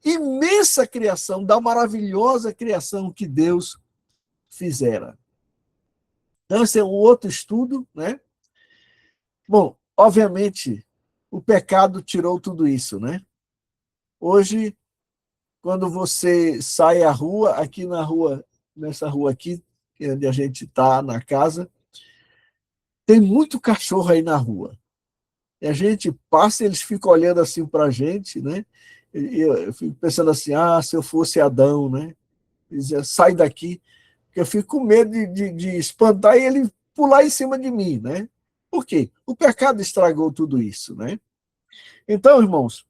imensa criação, da maravilhosa criação que Deus fizera. Então, esse é um outro estudo, né? Bom, obviamente, o pecado tirou tudo isso, né? Hoje, quando você sai à rua, aqui na rua, nessa rua aqui, onde a gente está, na casa, tem muito cachorro aí na rua. E a gente passa e eles ficam olhando assim para a gente, né? E eu fico pensando assim, se eu fosse Adão, né? Dizia, sai daqui, porque eu fico com medo de espantar e ele pular em cima de mim, né? Por quê? O pecado estragou tudo isso, né? Então, irmãos,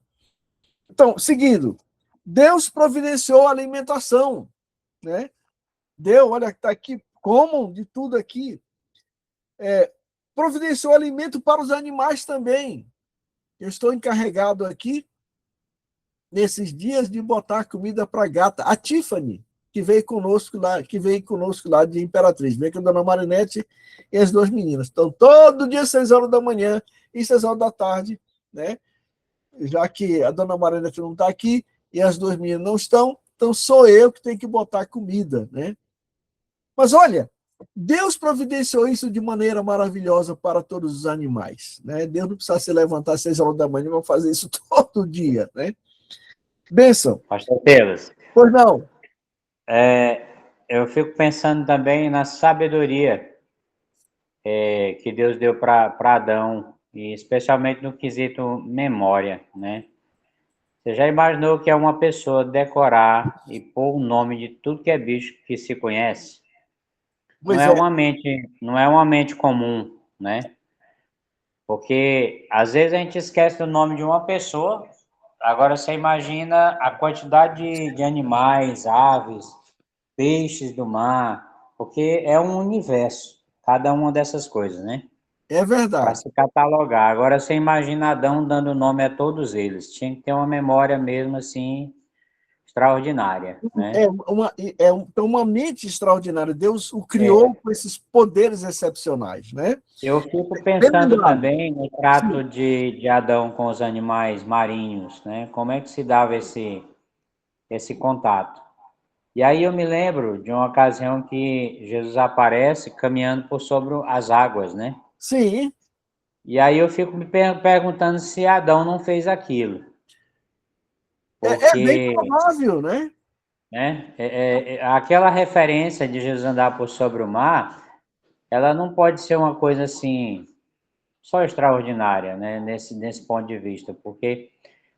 seguindo, Deus providenciou a alimentação, né? Deu, olha, está aqui, comam de tudo aqui. Providenciou alimento para os animais também. Eu estou encarregado aqui, nesses dias, de botar comida para a gata. A Tiffany, que veio conosco lá de Imperatriz. Veio com a dona Marinete e as duas meninas. Então, todo dia, 6 horas da manhã e 6 horas da tarde, né? Já que a dona Marinete não está aqui e as duas meninas não estão, então sou eu que tenho que botar comida, né? Mas olha, Deus providenciou isso de maneira maravilhosa para todos os animais, né? Deus não precisa se levantar às 6 horas da manhã e vai fazer isso todo dia, né? Bênção. Pastor Telas, Pois não. eu fico pensando também na sabedoria que Deus deu para Adão, e especialmente no quesito memória, né? Você já imaginou que é uma pessoa decorar e pôr o nome de tudo que é bicho que se conhece? Não Pois é é. uma mente comum, né? Porque às vezes a gente esquece o nome de uma pessoa. Agora você imagina a quantidade de animais, aves, peixes do mar, porque é um universo, cada uma dessas coisas, né? É Para verdade. se catalogar. Agora você imagina Adão dando nome a todos eles. Tinha que ter uma memória mesmo assim extraordinária, né? É uma mente extraordinária. Deus o criou com esses poderes excepcionais, né? Eu fico Bem pensando lembrado. também no Sim. trato de Adão com os animais marinhos, né? Como é que se dava esse contato? E aí eu me lembro de uma ocasião que Jesus aparece caminhando por sobre as águas, né? Sim. E aí eu fico me perguntando se Adão não fez aquilo, É bem porque, provável, né? né? Aquela referência de Jesus andar por sobre o mar, ela não pode ser uma coisa assim só extraordinária, né? Nesse ponto de vista, porque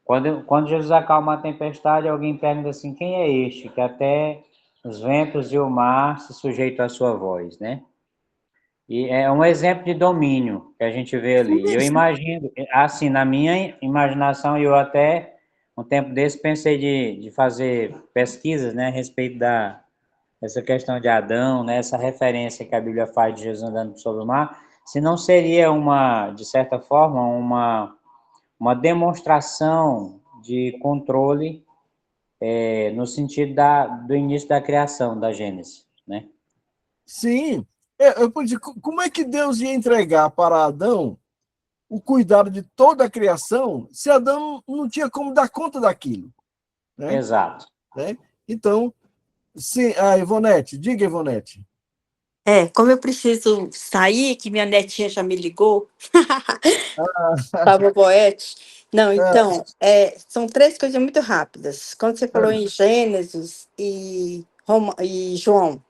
quando Jesus acalma a tempestade, alguém pergunta assim: quem é este que até os ventos e o mar se sujeitam à sua voz, né? E é um exemplo de domínio que a gente vê ali. Sim, Eu sim. imagino, assim, na minha imaginação, eu até, um tempo desse, pensei de fazer pesquisas, né, a respeito dessa questão de Adão, né, essa referência que a Bíblia faz de Jesus andando sobre o mar, se não seria de certa forma, uma demonstração de controle no sentido do início da criação, da Gênesis, né? Sim. Eu pude dizer, como é que Deus ia entregar para Adão o cuidado de toda a criação se Adão não tinha como dar conta daquilo, né? Exato. Né? Então, sim, a Ivonete, diga, Ivonete. Como eu preciso sair, que minha netinha já me ligou, a Vovoete. Não, Ah, então, são três coisas muito rápidas. Quando você falou ah, em Gênesis e João,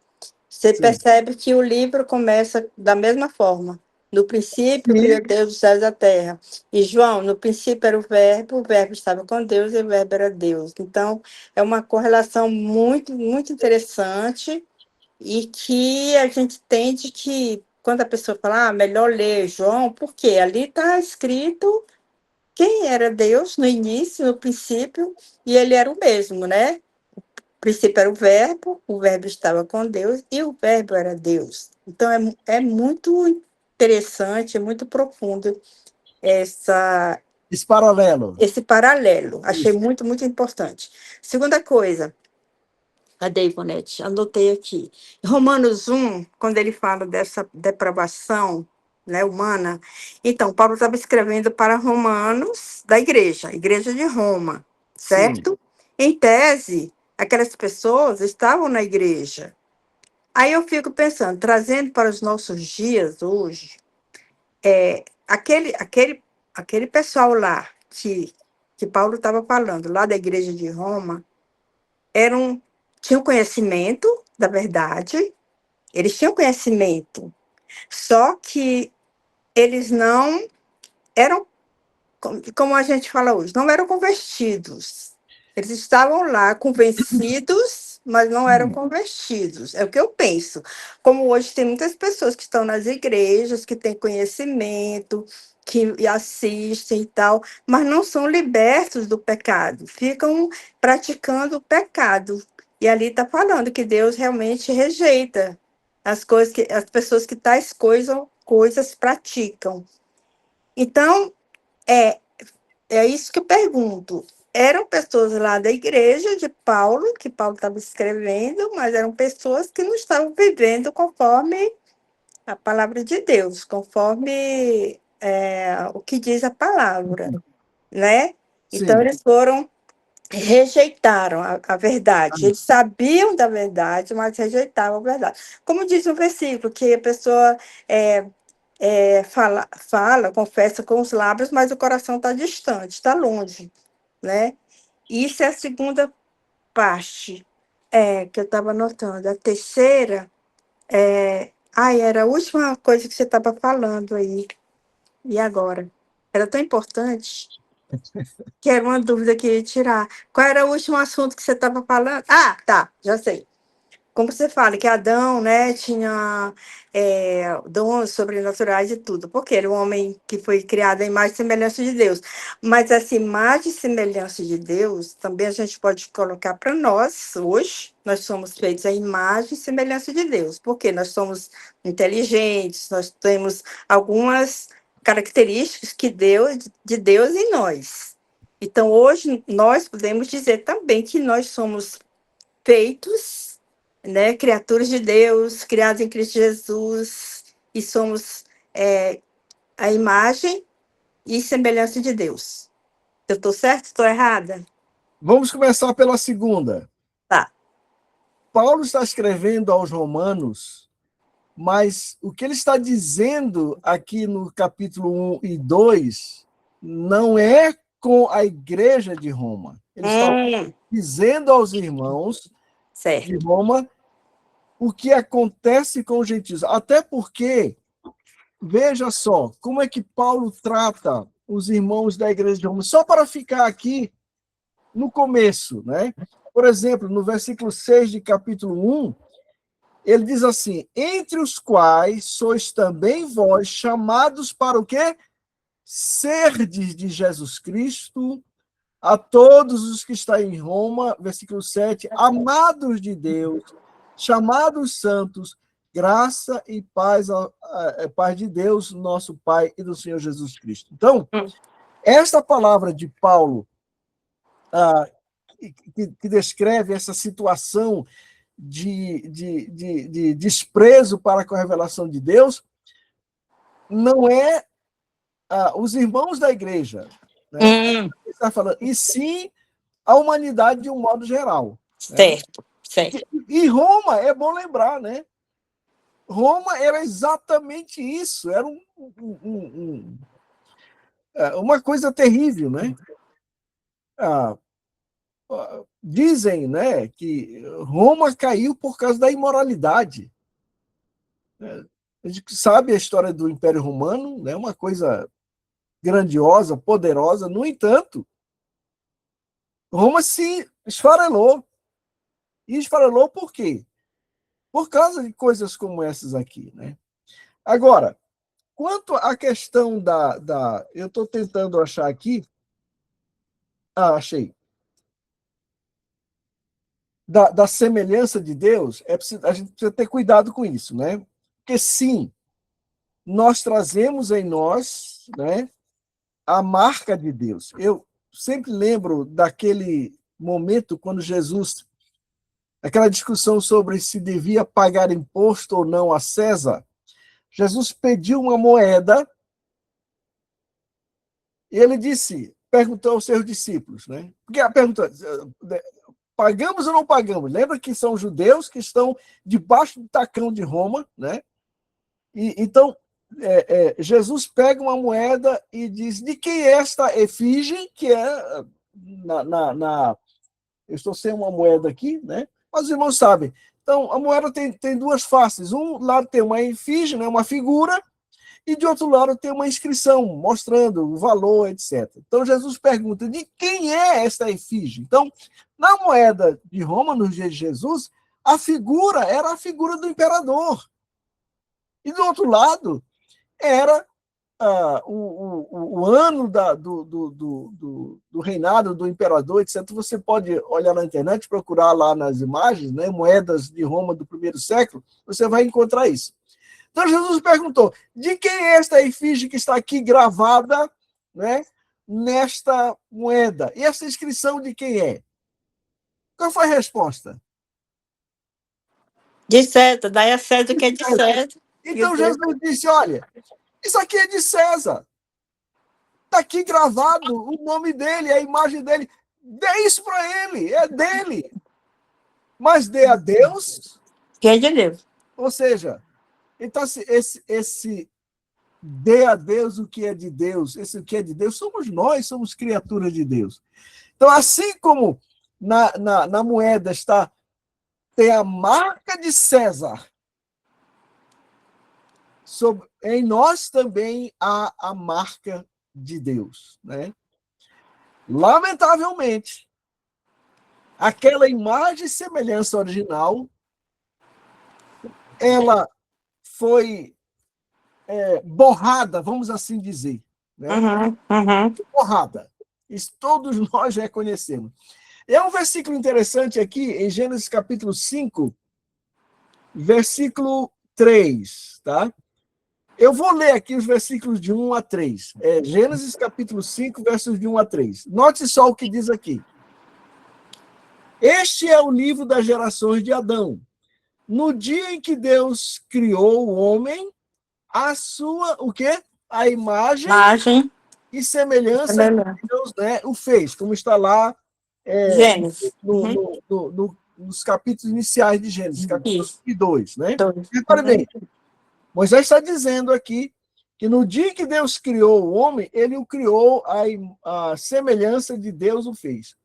você sim. percebe que o livro começa da mesma forma. No princípio, criou Sim, Deus os céus e a terra. E João, no princípio era o verbo estava com Deus e o verbo era Deus. Então, é uma correlação muito, muito interessante e que a gente entende que quando a pessoa fala, melhor ler João, porque ali está escrito quem era Deus no início, no princípio, e ele era o mesmo, né? O princípio era o verbo estava com Deus e o verbo era Deus. Então é muito interessante, é muito profundo essa, esse paralelo. esse paralelo. Achei Isso. muito, muito importante. Segunda coisa, cadê, Ivonete? Anotei aqui. Romanos 1, quando ele fala dessa depravação, né, humana, então, Paulo estava escrevendo para Romanos da igreja de Roma, Sim. certo? Em tese, aquelas pessoas estavam na igreja. Aí eu fico pensando, trazendo para os nossos dias hoje, aquele pessoal lá que Paulo estava falando, lá da igreja de Roma, tinham conhecimento da verdade, eles tinham conhecimento, só que eles não eram, como a gente fala hoje, não eram convertidos. Eles estavam lá convencidos, mas não eram Sim. convertidos. É o que eu penso. Como hoje tem muitas pessoas que estão nas igrejas, que têm conhecimento, que assistem e tal, mas não são libertos do pecado, ficam praticando o pecado. E ali está falando que Deus realmente rejeita as pessoas que tais coisas praticam. Então, é isso que eu pergunto. Eram pessoas lá da igreja de Paulo, que Paulo estava escrevendo, mas eram pessoas que não estavam vivendo conforme a palavra de Deus, conforme o que diz a palavra, né? Então, Sim. eles rejeitaram a verdade. Eles sabiam da verdade, mas rejeitavam a verdade. Como diz no versículo, que a pessoa fala, confessa com os lábios, mas o coração está distante, está longe, né? Isso é a segunda parte que eu estava notando. A terceira era a última coisa que você estava falando aí. E agora? Era tão importante que era uma dúvida que eu ia tirar. Qual era o último assunto que você estava falando? Ah, tá, já sei. Como você fala, que Adão, né, tinha dons sobrenaturais e tudo, porque era um homem que foi criado à imagem e semelhança de Deus. Mas essa imagem e semelhança de Deus, também a gente pode colocar para nós, hoje, nós somos feitos à imagem e semelhança de Deus, porque nós somos inteligentes, nós temos algumas características de Deus em nós. Então, hoje, nós podemos dizer também que nós somos feitos, né, criaturas de Deus, criados em Cristo Jesus, e somos a imagem e semelhança de Deus. Eu estou certa? Estou errada? Vamos começar pela segunda. Tá. Paulo está escrevendo aos Romanos, mas o que ele está dizendo aqui no capítulo 1 e 2 não é com a igreja de Roma. Ele está dizendo aos irmãos certo. de Roma o que acontece com os gentios. Até porque, veja só, como é que Paulo trata os irmãos da igreja de Roma. Só para ficar aqui no começo, né? Por exemplo, no versículo 6 de capítulo 1, ele diz assim: entre os quais sois também vós chamados para o quê? Serdes de Jesus Cristo, a todos os que estão em Roma, versículo 7, amados de Deus, chamados santos, graça e paz, paz de Deus, nosso Pai e do Senhor Jesus Cristo. Então, esta palavra de Paulo, que descreve essa situação de desprezo para com a revelação de Deus, não é os irmãos da igreja, né? Está falando, e sim a humanidade de um modo geral. Certo, né? certo. E Roma, é bom lembrar, né? Roma era exatamente isso, era uma coisa terrível, né? Dizem, né, que Roma caiu por causa da imoralidade. A gente sabe a história do Império Romano, né, uma coisa grandiosa, poderosa. No entanto, Roma se esfarelou. E esfarelou por quê? Por causa de coisas como essas aqui, né? Agora, quanto à questão eu estou tentando achar aqui. Achei. Da semelhança de Deus, a gente precisa ter cuidado com isso, né? Porque sim, nós trazemos em nós, né, a marca de Deus. Eu sempre lembro daquele momento quando Jesus, aquela discussão sobre se devia pagar imposto ou não a César, Jesus pediu uma moeda e ele perguntou aos seus discípulos, né? Porque a pergunta, pagamos ou não pagamos? Lembra que são judeus que estão debaixo do tacão de Roma, né? Então, Jesus pega uma moeda e diz: de quem é esta efígie, que é eu estou sem uma moeda aqui, né? Mas os irmãos sabem. Então, a moeda tem duas faces. Um lado tem uma efígie, né? Uma figura, e de outro lado tem uma inscrição mostrando o valor, etc. Então, Jesus pergunta: de quem é esta efígie? Então, na moeda de Roma, nos dias de Jesus, a figura era a figura do imperador. E do outro lado, era o ano do reinado do imperador, etc., você pode olhar na internet, procurar lá nas imagens, né, moedas de Roma do primeiro século, você vai encontrar isso. Então Jesus perguntou, de quem é esta efígie que está aqui gravada, né, nesta moeda? E essa inscrição de quem é? Qual foi a resposta? De César, daí a César o que é de César. Então Jesus disse, olha, isso aqui é de César. Está aqui gravado o nome dele, a imagem dele. Dê isso para ele, é dele. Mas dê a Deus. Que é de Deus. Ou seja, então esse dê a Deus o que é de Deus, esse o que é de Deus, somos nós, somos criaturas de Deus. Então, assim como na moeda tem a marca de César, em nós também há a marca de Deus, né? Lamentavelmente, aquela imagem e semelhança original, ela foi borrada, vamos assim dizer, né? Borrada. Isso todos nós reconhecemos. É um versículo interessante aqui, em Gênesis capítulo 5, versículo 3, tá? Eu vou ler aqui os versículos de 1 a 3. Gênesis capítulo 5, versos de 1 a 3. Note só o que diz aqui. Este é o livro das gerações de Adão. No dia em que Deus criou o homem, a sua, o quê? A imagem e semelhança de Deus, né, o fez, como está lá Gênesis. Nos capítulos iniciais de Gênesis, capítulo 2, né? Repare bem, Moisés está dizendo aqui que no dia que Deus criou o homem, ele o criou, a semelhança de Deus o fez.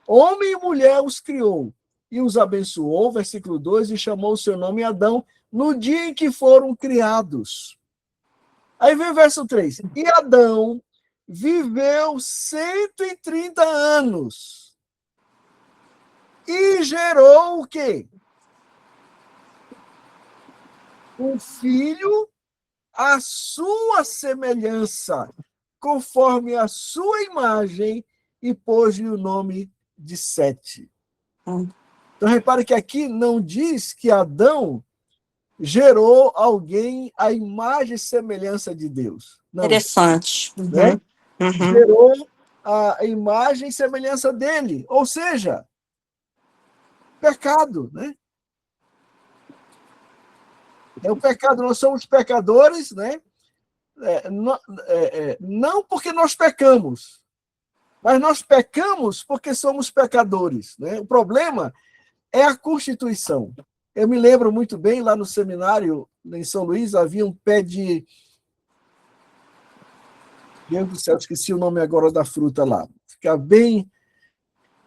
Homem e mulher os criou e os abençoou, versículo 2, e chamou o seu nome Adão, no dia em que foram criados. Aí vem o verso 3. E Adão viveu 130 anos e gerou o quê? Um filho à sua semelhança, conforme a sua imagem, e pôs-lhe o nome de Sete. Então, repare que aqui não diz que Adão gerou alguém à imagem e semelhança de Deus. Não. Interessante. Né? Gerou a imagem e semelhança dele. Ou seja, pecado, né? É o pecado, nós somos pecadores, né? Não porque nós pecamos, mas nós pecamos porque somos pecadores, né? O problema é a Constituição. Eu me lembro muito bem, lá no seminário, em São Luís, havia um pé de... Deus do céu, esqueci o nome agora da fruta lá. Ficava bem...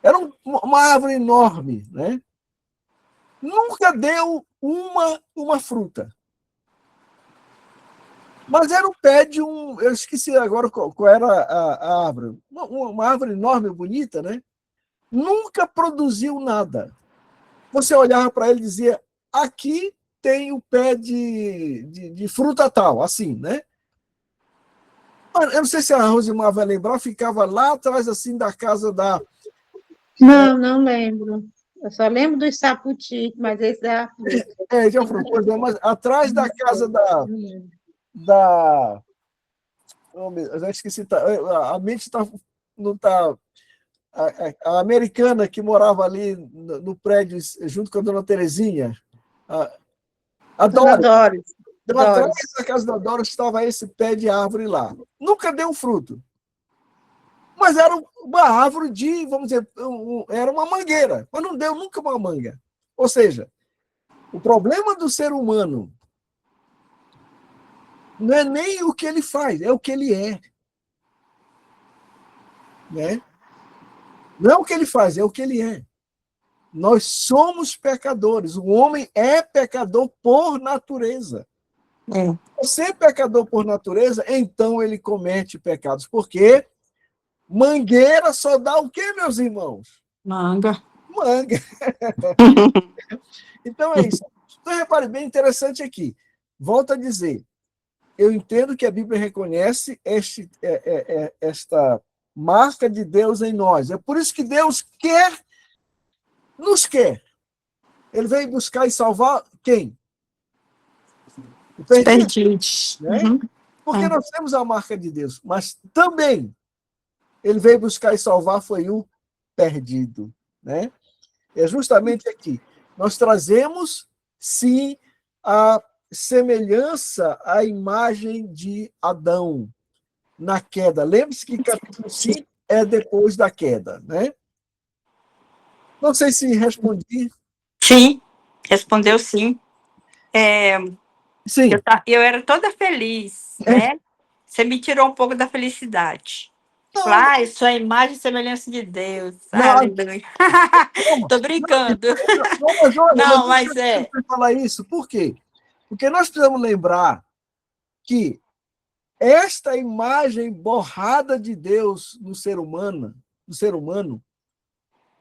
Era uma árvore enorme, né? Nunca deu uma fruta. Mas era o pé de um... Eu esqueci agora qual era a árvore. Uma árvore enorme, bonita, né? Nunca produziu nada. Você olhava para ele e dizia, aqui tem o pé de fruta tal, assim, né? Eu não sei se a Rosimar vai lembrar, ficava lá atrás, assim, da casa da... Não lembro. Eu só lembro dos saputiques, mas esse é a fruta. Já foi, mas atrás da casa da... Eu já esqueci, a mente não está... A americana que morava ali no prédio, junto com a dona Terezinha, a Doris. Atrás da casa da Doris estava esse pé de árvore lá. Nunca deu fruto. Mas era uma árvore de, vamos dizer, era uma mangueira, mas não deu nunca uma manga. Ou seja, o problema do ser humano não é nem o que ele faz, é o que ele é. Né? Não é o que ele faz, é o que ele é. Nós somos pecadores. O homem é pecador por natureza. Você é pecador por natureza, então ele comete pecados. Porque mangueira só dá o quê, meus irmãos? Manga. Então é isso. Então, repare bem interessante aqui. Volto a dizer. eu entendo que a Bíblia reconhece esta marca de Deus em nós. É por isso que Deus nos quer. Ele veio buscar e salvar quem? O perdido, Perdidos. né? Uhum. Porque nós temos a marca de Deus, mas também ele veio buscar e salvar foi o perdido, né? É justamente aqui. Nós trazemos, sim, a semelhança à imagem de Adão na queda. Lembre-se que capítulo 5 é depois da queda, né? Não sei se respondi. Sim, respondeu sim. Sim. Eu era toda feliz, né? Você me tirou um pouco da felicidade. Não, Isso é imagem e semelhança de Deus. não, Aleluia. calma. Tô brincando. Não, mas olha, Não, mas mas deixa eu falar isso. Por quê? Porque nós precisamos lembrar que esta imagem borrada de Deus no ser humano,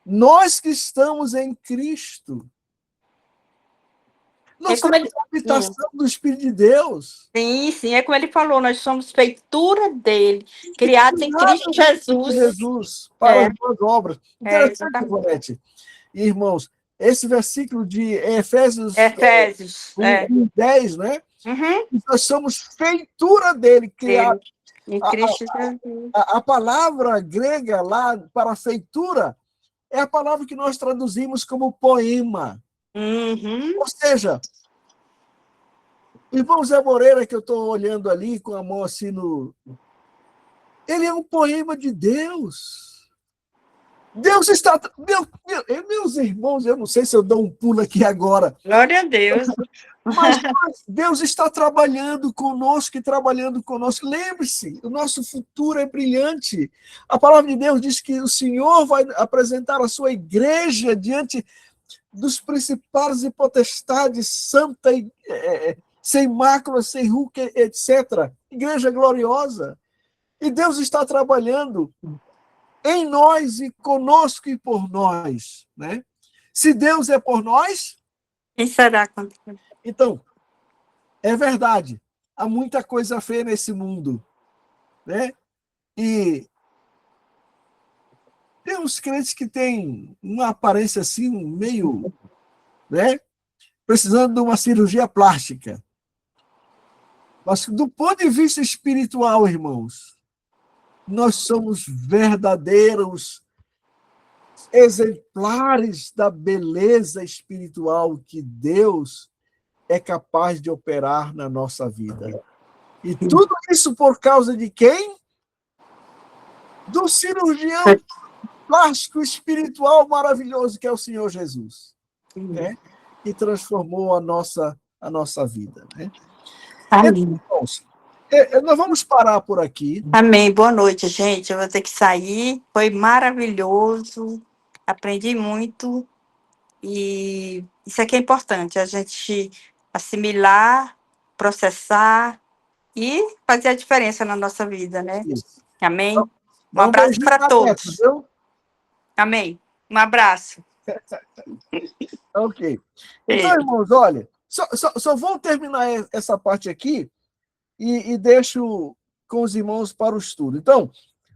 nós que estamos em Cristo, nós como temos a habitação do Espírito de Deus. sim, é como ele falou, nós somos feitura dele, criados em Cristo Jesus. Jesus, para as boas obras. Interessante, exatamente. Ivonete. Irmãos, esse versículo de Efésios 10, né? Uhum. Nós somos feitura dele, criados. Em Cristo Jesus. A palavra grega lá para feitura é a palavra que nós traduzimos como poema. Uhum. Ou seja, irmão Zé Moreira, que eu estou olhando ali com a mão assim no... Ele é um poema de Deus. Deus está... Meus irmãos, eu não sei se eu dou um pulo aqui agora. Glória a Deus. Mas Deus está trabalhando conosco e trabalhando conosco. Lembre-se, o nosso futuro é brilhante. A palavra de Deus diz que o Senhor vai apresentar a sua igreja diante dos principados e potestades, santa, sem mácula, sem ruga, etc. Igreja gloriosa. E Deus está trabalhando em nós e conosco e por nós, né? Se Deus é por nós, quem será contra nós? Então, é verdade, há muita coisa feia nesse mundo, né? E tem uns crentes que têm uma aparência assim, meio, né? Precisando de uma cirurgia plástica. Mas, do ponto de vista espiritual, irmãos, nós somos verdadeiros exemplares da beleza espiritual que Deus é capaz de operar na nossa vida. E tudo isso por causa de quem? Do cirurgião plástico espiritual maravilhoso que é o Senhor Jesus, né? Que transformou a nossa vida, né? Amém. Então, nós vamos parar por aqui. Amém. Boa noite, gente. Eu vou ter que sair. Foi maravilhoso. Aprendi muito. E isso aqui é importante, a gente assimilar, processar e fazer a diferença na nossa vida, né? Isso. Amém? Um Dá abraço beijinho para na todos. neta, viu? Amém. Um abraço. Ok. Então, irmãos, olha, só vou terminar essa parte aqui e deixo com os irmãos para o estudo. Então,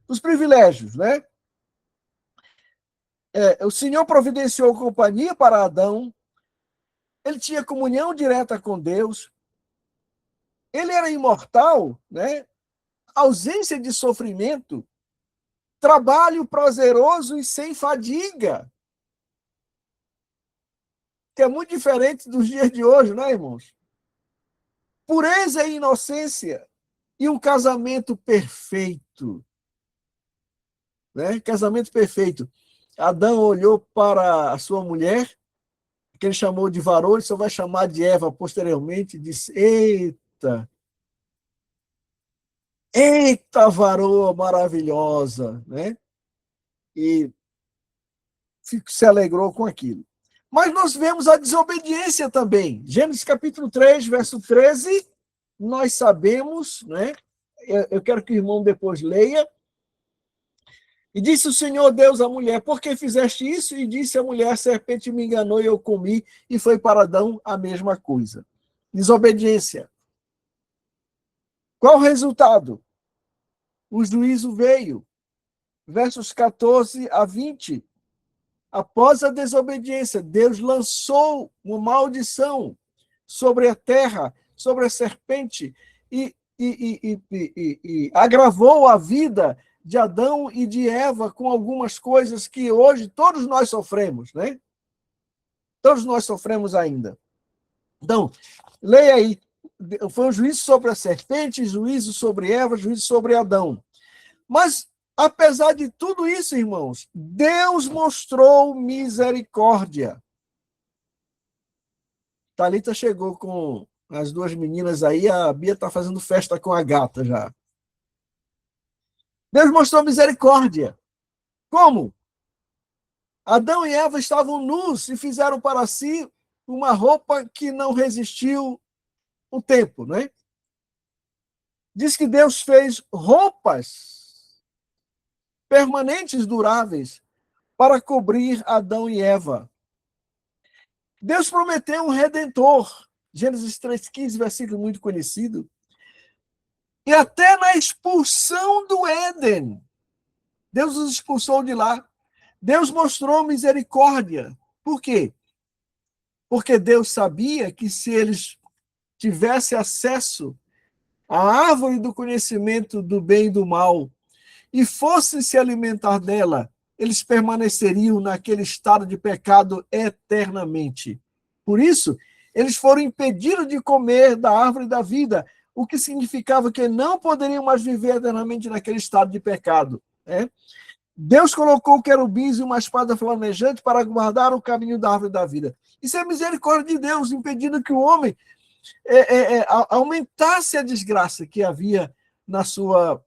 os privilégios, né? O Senhor providenciou companhia para Adão, ele tinha comunhão direta com Deus, ele era imortal, né? Ausência de sofrimento, trabalho prazeroso e sem fadiga, que é muito diferente dos dias de hoje, né, irmãos? Pureza e inocência e um casamento perfeito, né? Casamento perfeito. Adão olhou para a sua mulher, que ele chamou de varão, ele só vai chamar de Eva posteriormente, e disse: eita varoa maravilhosa, né? E se alegrou com aquilo. Mas nós vemos a desobediência também. Gênesis capítulo 3, verso 13, nós sabemos, né? Eu quero que o irmão depois leia. E disse o Senhor Deus à mulher: por que fizeste isso? E disse a mulher: a serpente me enganou e eu comi, e foi para Adão a mesma coisa. Desobediência. Qual o resultado? O juízo veio. Versos 14 a 20. Após a desobediência, Deus lançou uma maldição sobre a terra, sobre a serpente, e agravou a vida de Adão e de Eva com algumas coisas que hoje todos nós sofremos, né? Todos nós sofremos ainda. Então, leia aí. Foi um juízo sobre a serpente, juízo sobre Eva, juízo sobre Adão. Mas, apesar de tudo isso, irmãos, Deus mostrou misericórdia. Thalita chegou com as duas meninas aí, a Bia está fazendo festa com a gata já. Deus mostrou misericórdia. Como? Adão e Eva estavam nus e fizeram para si uma roupa que não resistiu o tempo, né? Diz que Deus fez roupas permanentes, duráveis, para cobrir Adão e Eva. Deus prometeu um redentor. Gênesis 3,15, versículo muito conhecido. E até na expulsão do Éden, Deus os expulsou de lá. Deus mostrou misericórdia. Por quê? Porque Deus sabia que se eles tivessem acesso à árvore do conhecimento do bem e do mal e fossem se alimentar dela, eles permaneceriam naquele estado de pecado eternamente. Por isso, eles foram impedidos de comer da árvore da vida, o que significava que não poderiam mais viver eternamente naquele estado de pecado. Né? Deus colocou querubins e uma espada flamejante para guardar o caminho da árvore da vida. Isso é misericórdia de Deus, impedindo que o homem aumentasse a desgraça que havia na sua...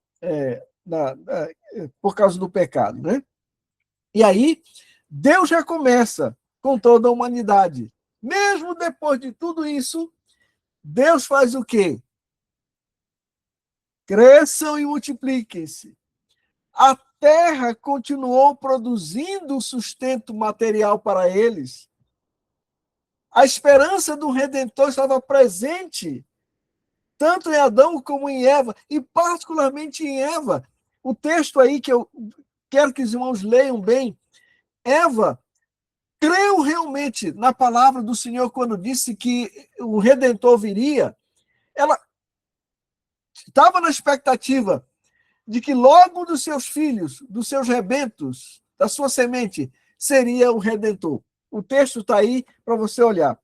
por causa do pecado, né? E aí, Deus já começa com toda a humanidade. Mesmo depois de tudo isso, Deus faz o quê? Cresçam e multipliquem-se. A terra continuou produzindo sustento material para eles. A esperança do Redentor estava presente, tanto em Adão como em Eva, e particularmente em Eva. O texto aí que eu quero que os irmãos leiam bem. Eva creu realmente na palavra do Senhor quando disse que o Redentor viria. Ela estava na expectativa de que logo dos seus filhos, dos seus rebentos, da sua semente, seria o Redentor. O texto está aí para você olhar.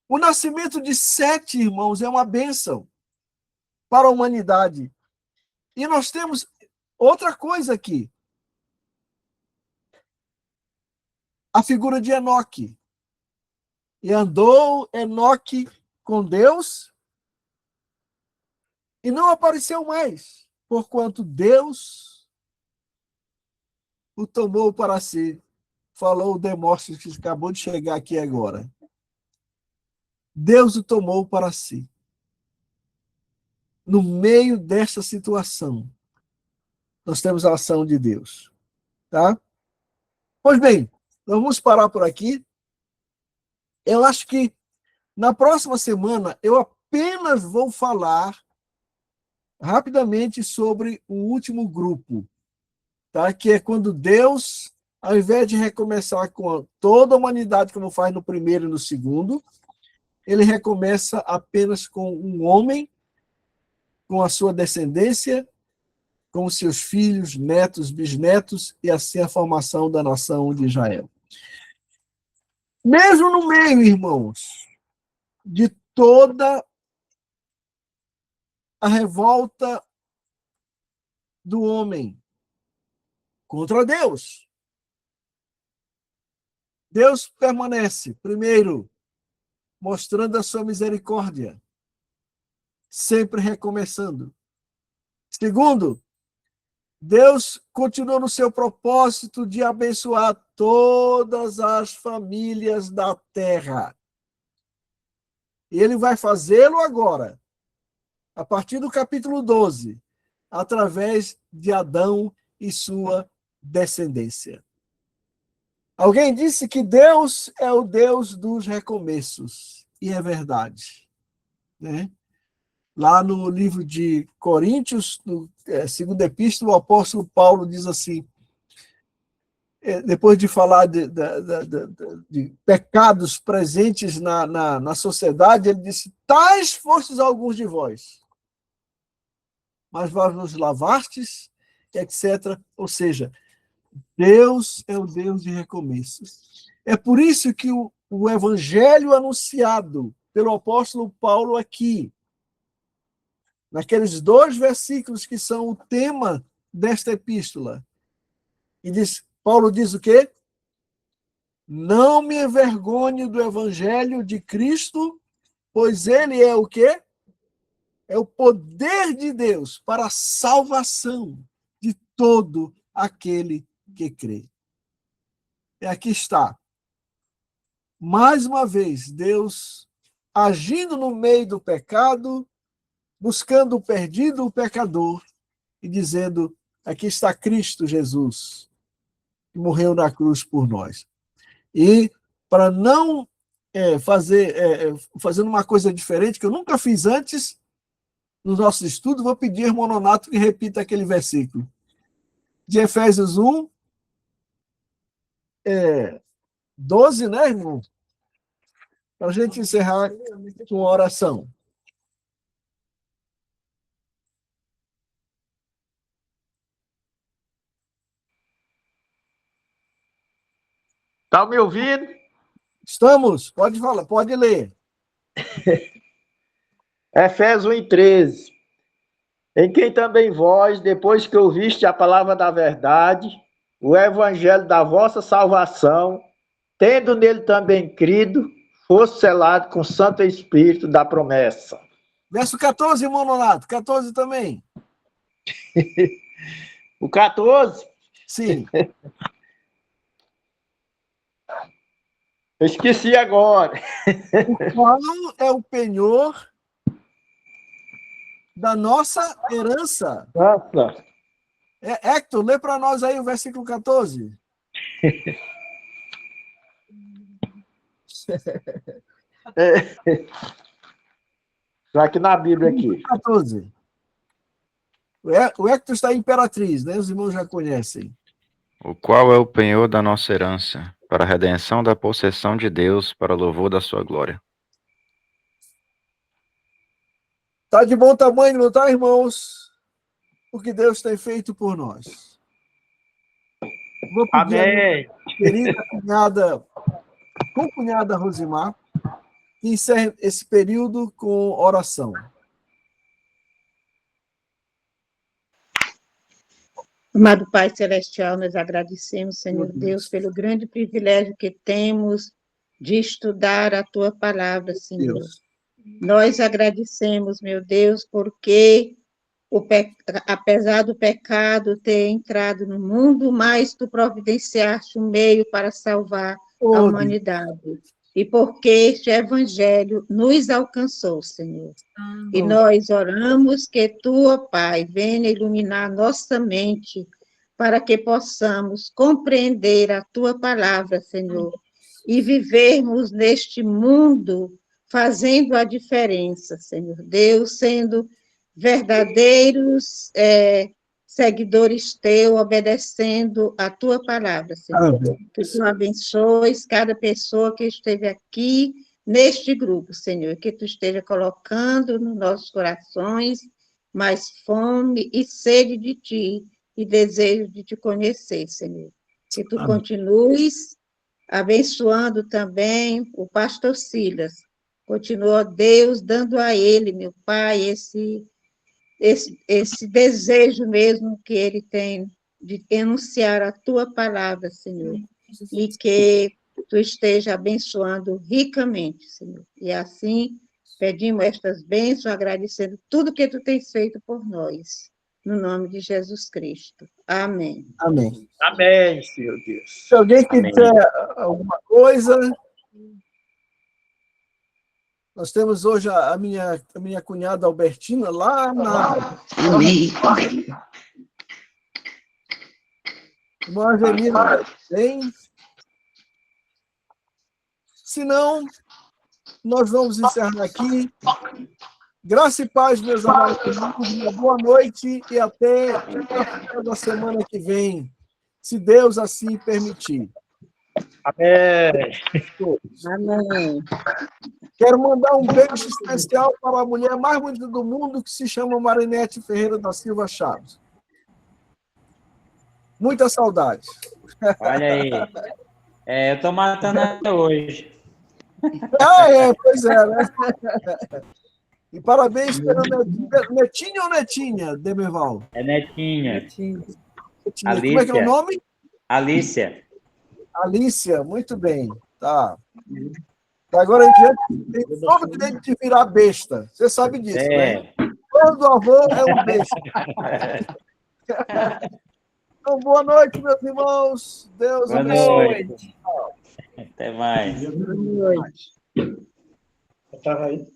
O nascimento de Sete, irmãos, é uma bênção para a humanidade. E nós temos outra coisa aqui. A figura de Enoque. E andou Enoque com Deus e não apareceu mais, porquanto Deus o tomou para si. Falou o Demóstenes, que acabou de chegar aqui agora. Deus o tomou para si. No meio desta situação, nós temos a ação de Deus. Tá? Pois bem, vamos parar por aqui. Eu acho que na próxima semana eu apenas vou falar rapidamente sobre o último grupo, tá? Que é quando Deus, ao invés de recomeçar com toda a humanidade, como faz no primeiro e no segundo, ele recomeça apenas com um homem, com a sua descendência, com os seus filhos, netos, bisnetos, e assim a formação da nação de Israel. Mesmo no meio, irmãos, de toda a revolta do homem contra Deus, Deus permanece, primeiro, mostrando a sua misericórdia, sempre recomeçando. Segundo, Deus continua no seu propósito de abençoar todas as famílias da terra. E ele vai fazê-lo agora, a partir do capítulo 12, através de Adão e sua descendência. Alguém disse que Deus é o Deus dos recomeços, e é verdade, né? Lá no livro de Coríntios, no segunda epístola, o apóstolo Paulo diz assim, depois de falar de pecados presentes na sociedade, ele disse, tais fostes alguns de vós, mas vós nos lavastes, etc. Ou seja, Deus é o Deus de recomeços. É por isso que o evangelho anunciado pelo apóstolo Paulo aqui, naqueles 2 versículos que são o tema desta epístola, e Paulo diz o quê? Não me envergonhe do evangelho de Cristo, pois ele é o quê? É o poder de Deus para a salvação de todo aquele que crê. E aqui está. Mais uma vez, Deus agindo no meio do pecado, buscando o perdido, o pecador, e dizendo, aqui está Cristo Jesus, que morreu na cruz por nós. E para não fazendo uma coisa diferente, que eu nunca fiz antes, nos nossos estudos, vou pedir ao irmão Nonato que repita aquele versículo. De Efésios 1, 12, né, irmão? Para a gente encerrar com uma oração. Está me ouvindo? Estamos? Pode falar, pode ler. Efésios 1:13. Em quem também vós, depois que ouviste a palavra da verdade, o evangelho da vossa salvação, tendo nele também crido, fosse selado com o Santo Espírito da promessa. Verso 14, irmão Nonato. 14 também. O 14? Sim. Eu esqueci agora. Qual é o penhor da nossa herança? Nossa. Hector, lê para nós aí o versículo 14. Está aqui na Bíblia aqui. 14. O Hector está em Imperatriz, né? Os irmãos já conhecem. O qual é o penhor da nossa herança, para a redenção da possessão de Deus, para o louvor da sua glória. Está de bom tamanho, não está, irmãos? O que Deus tem feito por nós. Vou pedir Amém. a minha querida cunhada Rosimar, que encerre esse período com oração. Amado Pai Celestial, nós agradecemos, Senhor Deus, pelo grande privilégio que temos de estudar a Tua palavra, Senhor. Deus. Nós agradecemos, meu Deus, porque apesar do pecado ter entrado no mundo, mas Tu providenciaste um meio para salvar a humanidade. E porque este evangelho nos alcançou, Senhor. E nós oramos que Tu, ó Pai, venha iluminar nossa mente para que possamos compreender a Tua palavra, Senhor, e vivermos neste mundo fazendo a diferença, Senhor Deus, sendo verdadeiros seguidores Teus, obedecendo a Tua palavra, Senhor. Que Tu abençoes cada pessoa que esteve aqui neste grupo, Senhor, que Tu esteja colocando nos nossos corações mais fome e sede de Ti e desejo de Te conhecer, Senhor. Que Tu continues abençoando também o pastor Silas. Continua, Deus, dando a ele, meu Pai, esse desejo mesmo que ele tem de enunciar a Tua palavra, Senhor, e que Tu esteja abençoando ricamente, Senhor. E assim, pedimos estas bênçãos, agradecendo tudo que Tu tens feito por nós, no nome de Jesus Cristo. Amém. Amém. Amém, Senhor Deus. Se alguém quiser alguma coisa... Nós temos hoje a minha cunhada Albertina lá na... Amém. Irmã Angelina tem. Se não, nós vamos encerrar aqui Graça e paz, meus amados irmãos. Uma boa noite e até quinta-feira da semana que vem, se Deus assim permitir. Amém. Amém. Quero mandar um beijo especial para a mulher mais bonita do mundo, que se chama Marinete Ferreira da Silva Chaves. Muita saudade. Olha aí. Eu estou matando ela hoje. Pois é, né? E parabéns pelo Netinho ou Netinha, Demerval? É Netinha. Netinha. Alicia. Como é que é o nome? Alicia. Alicia, muito bem. Tá. Agora em diante, tem todo o direito de virar besta. Você sabe disso, né? Todo avô é um besta. Então, boa noite, meus irmãos. Deus Boa abençoe. noite. Até mais. Boa noite. Estava aí.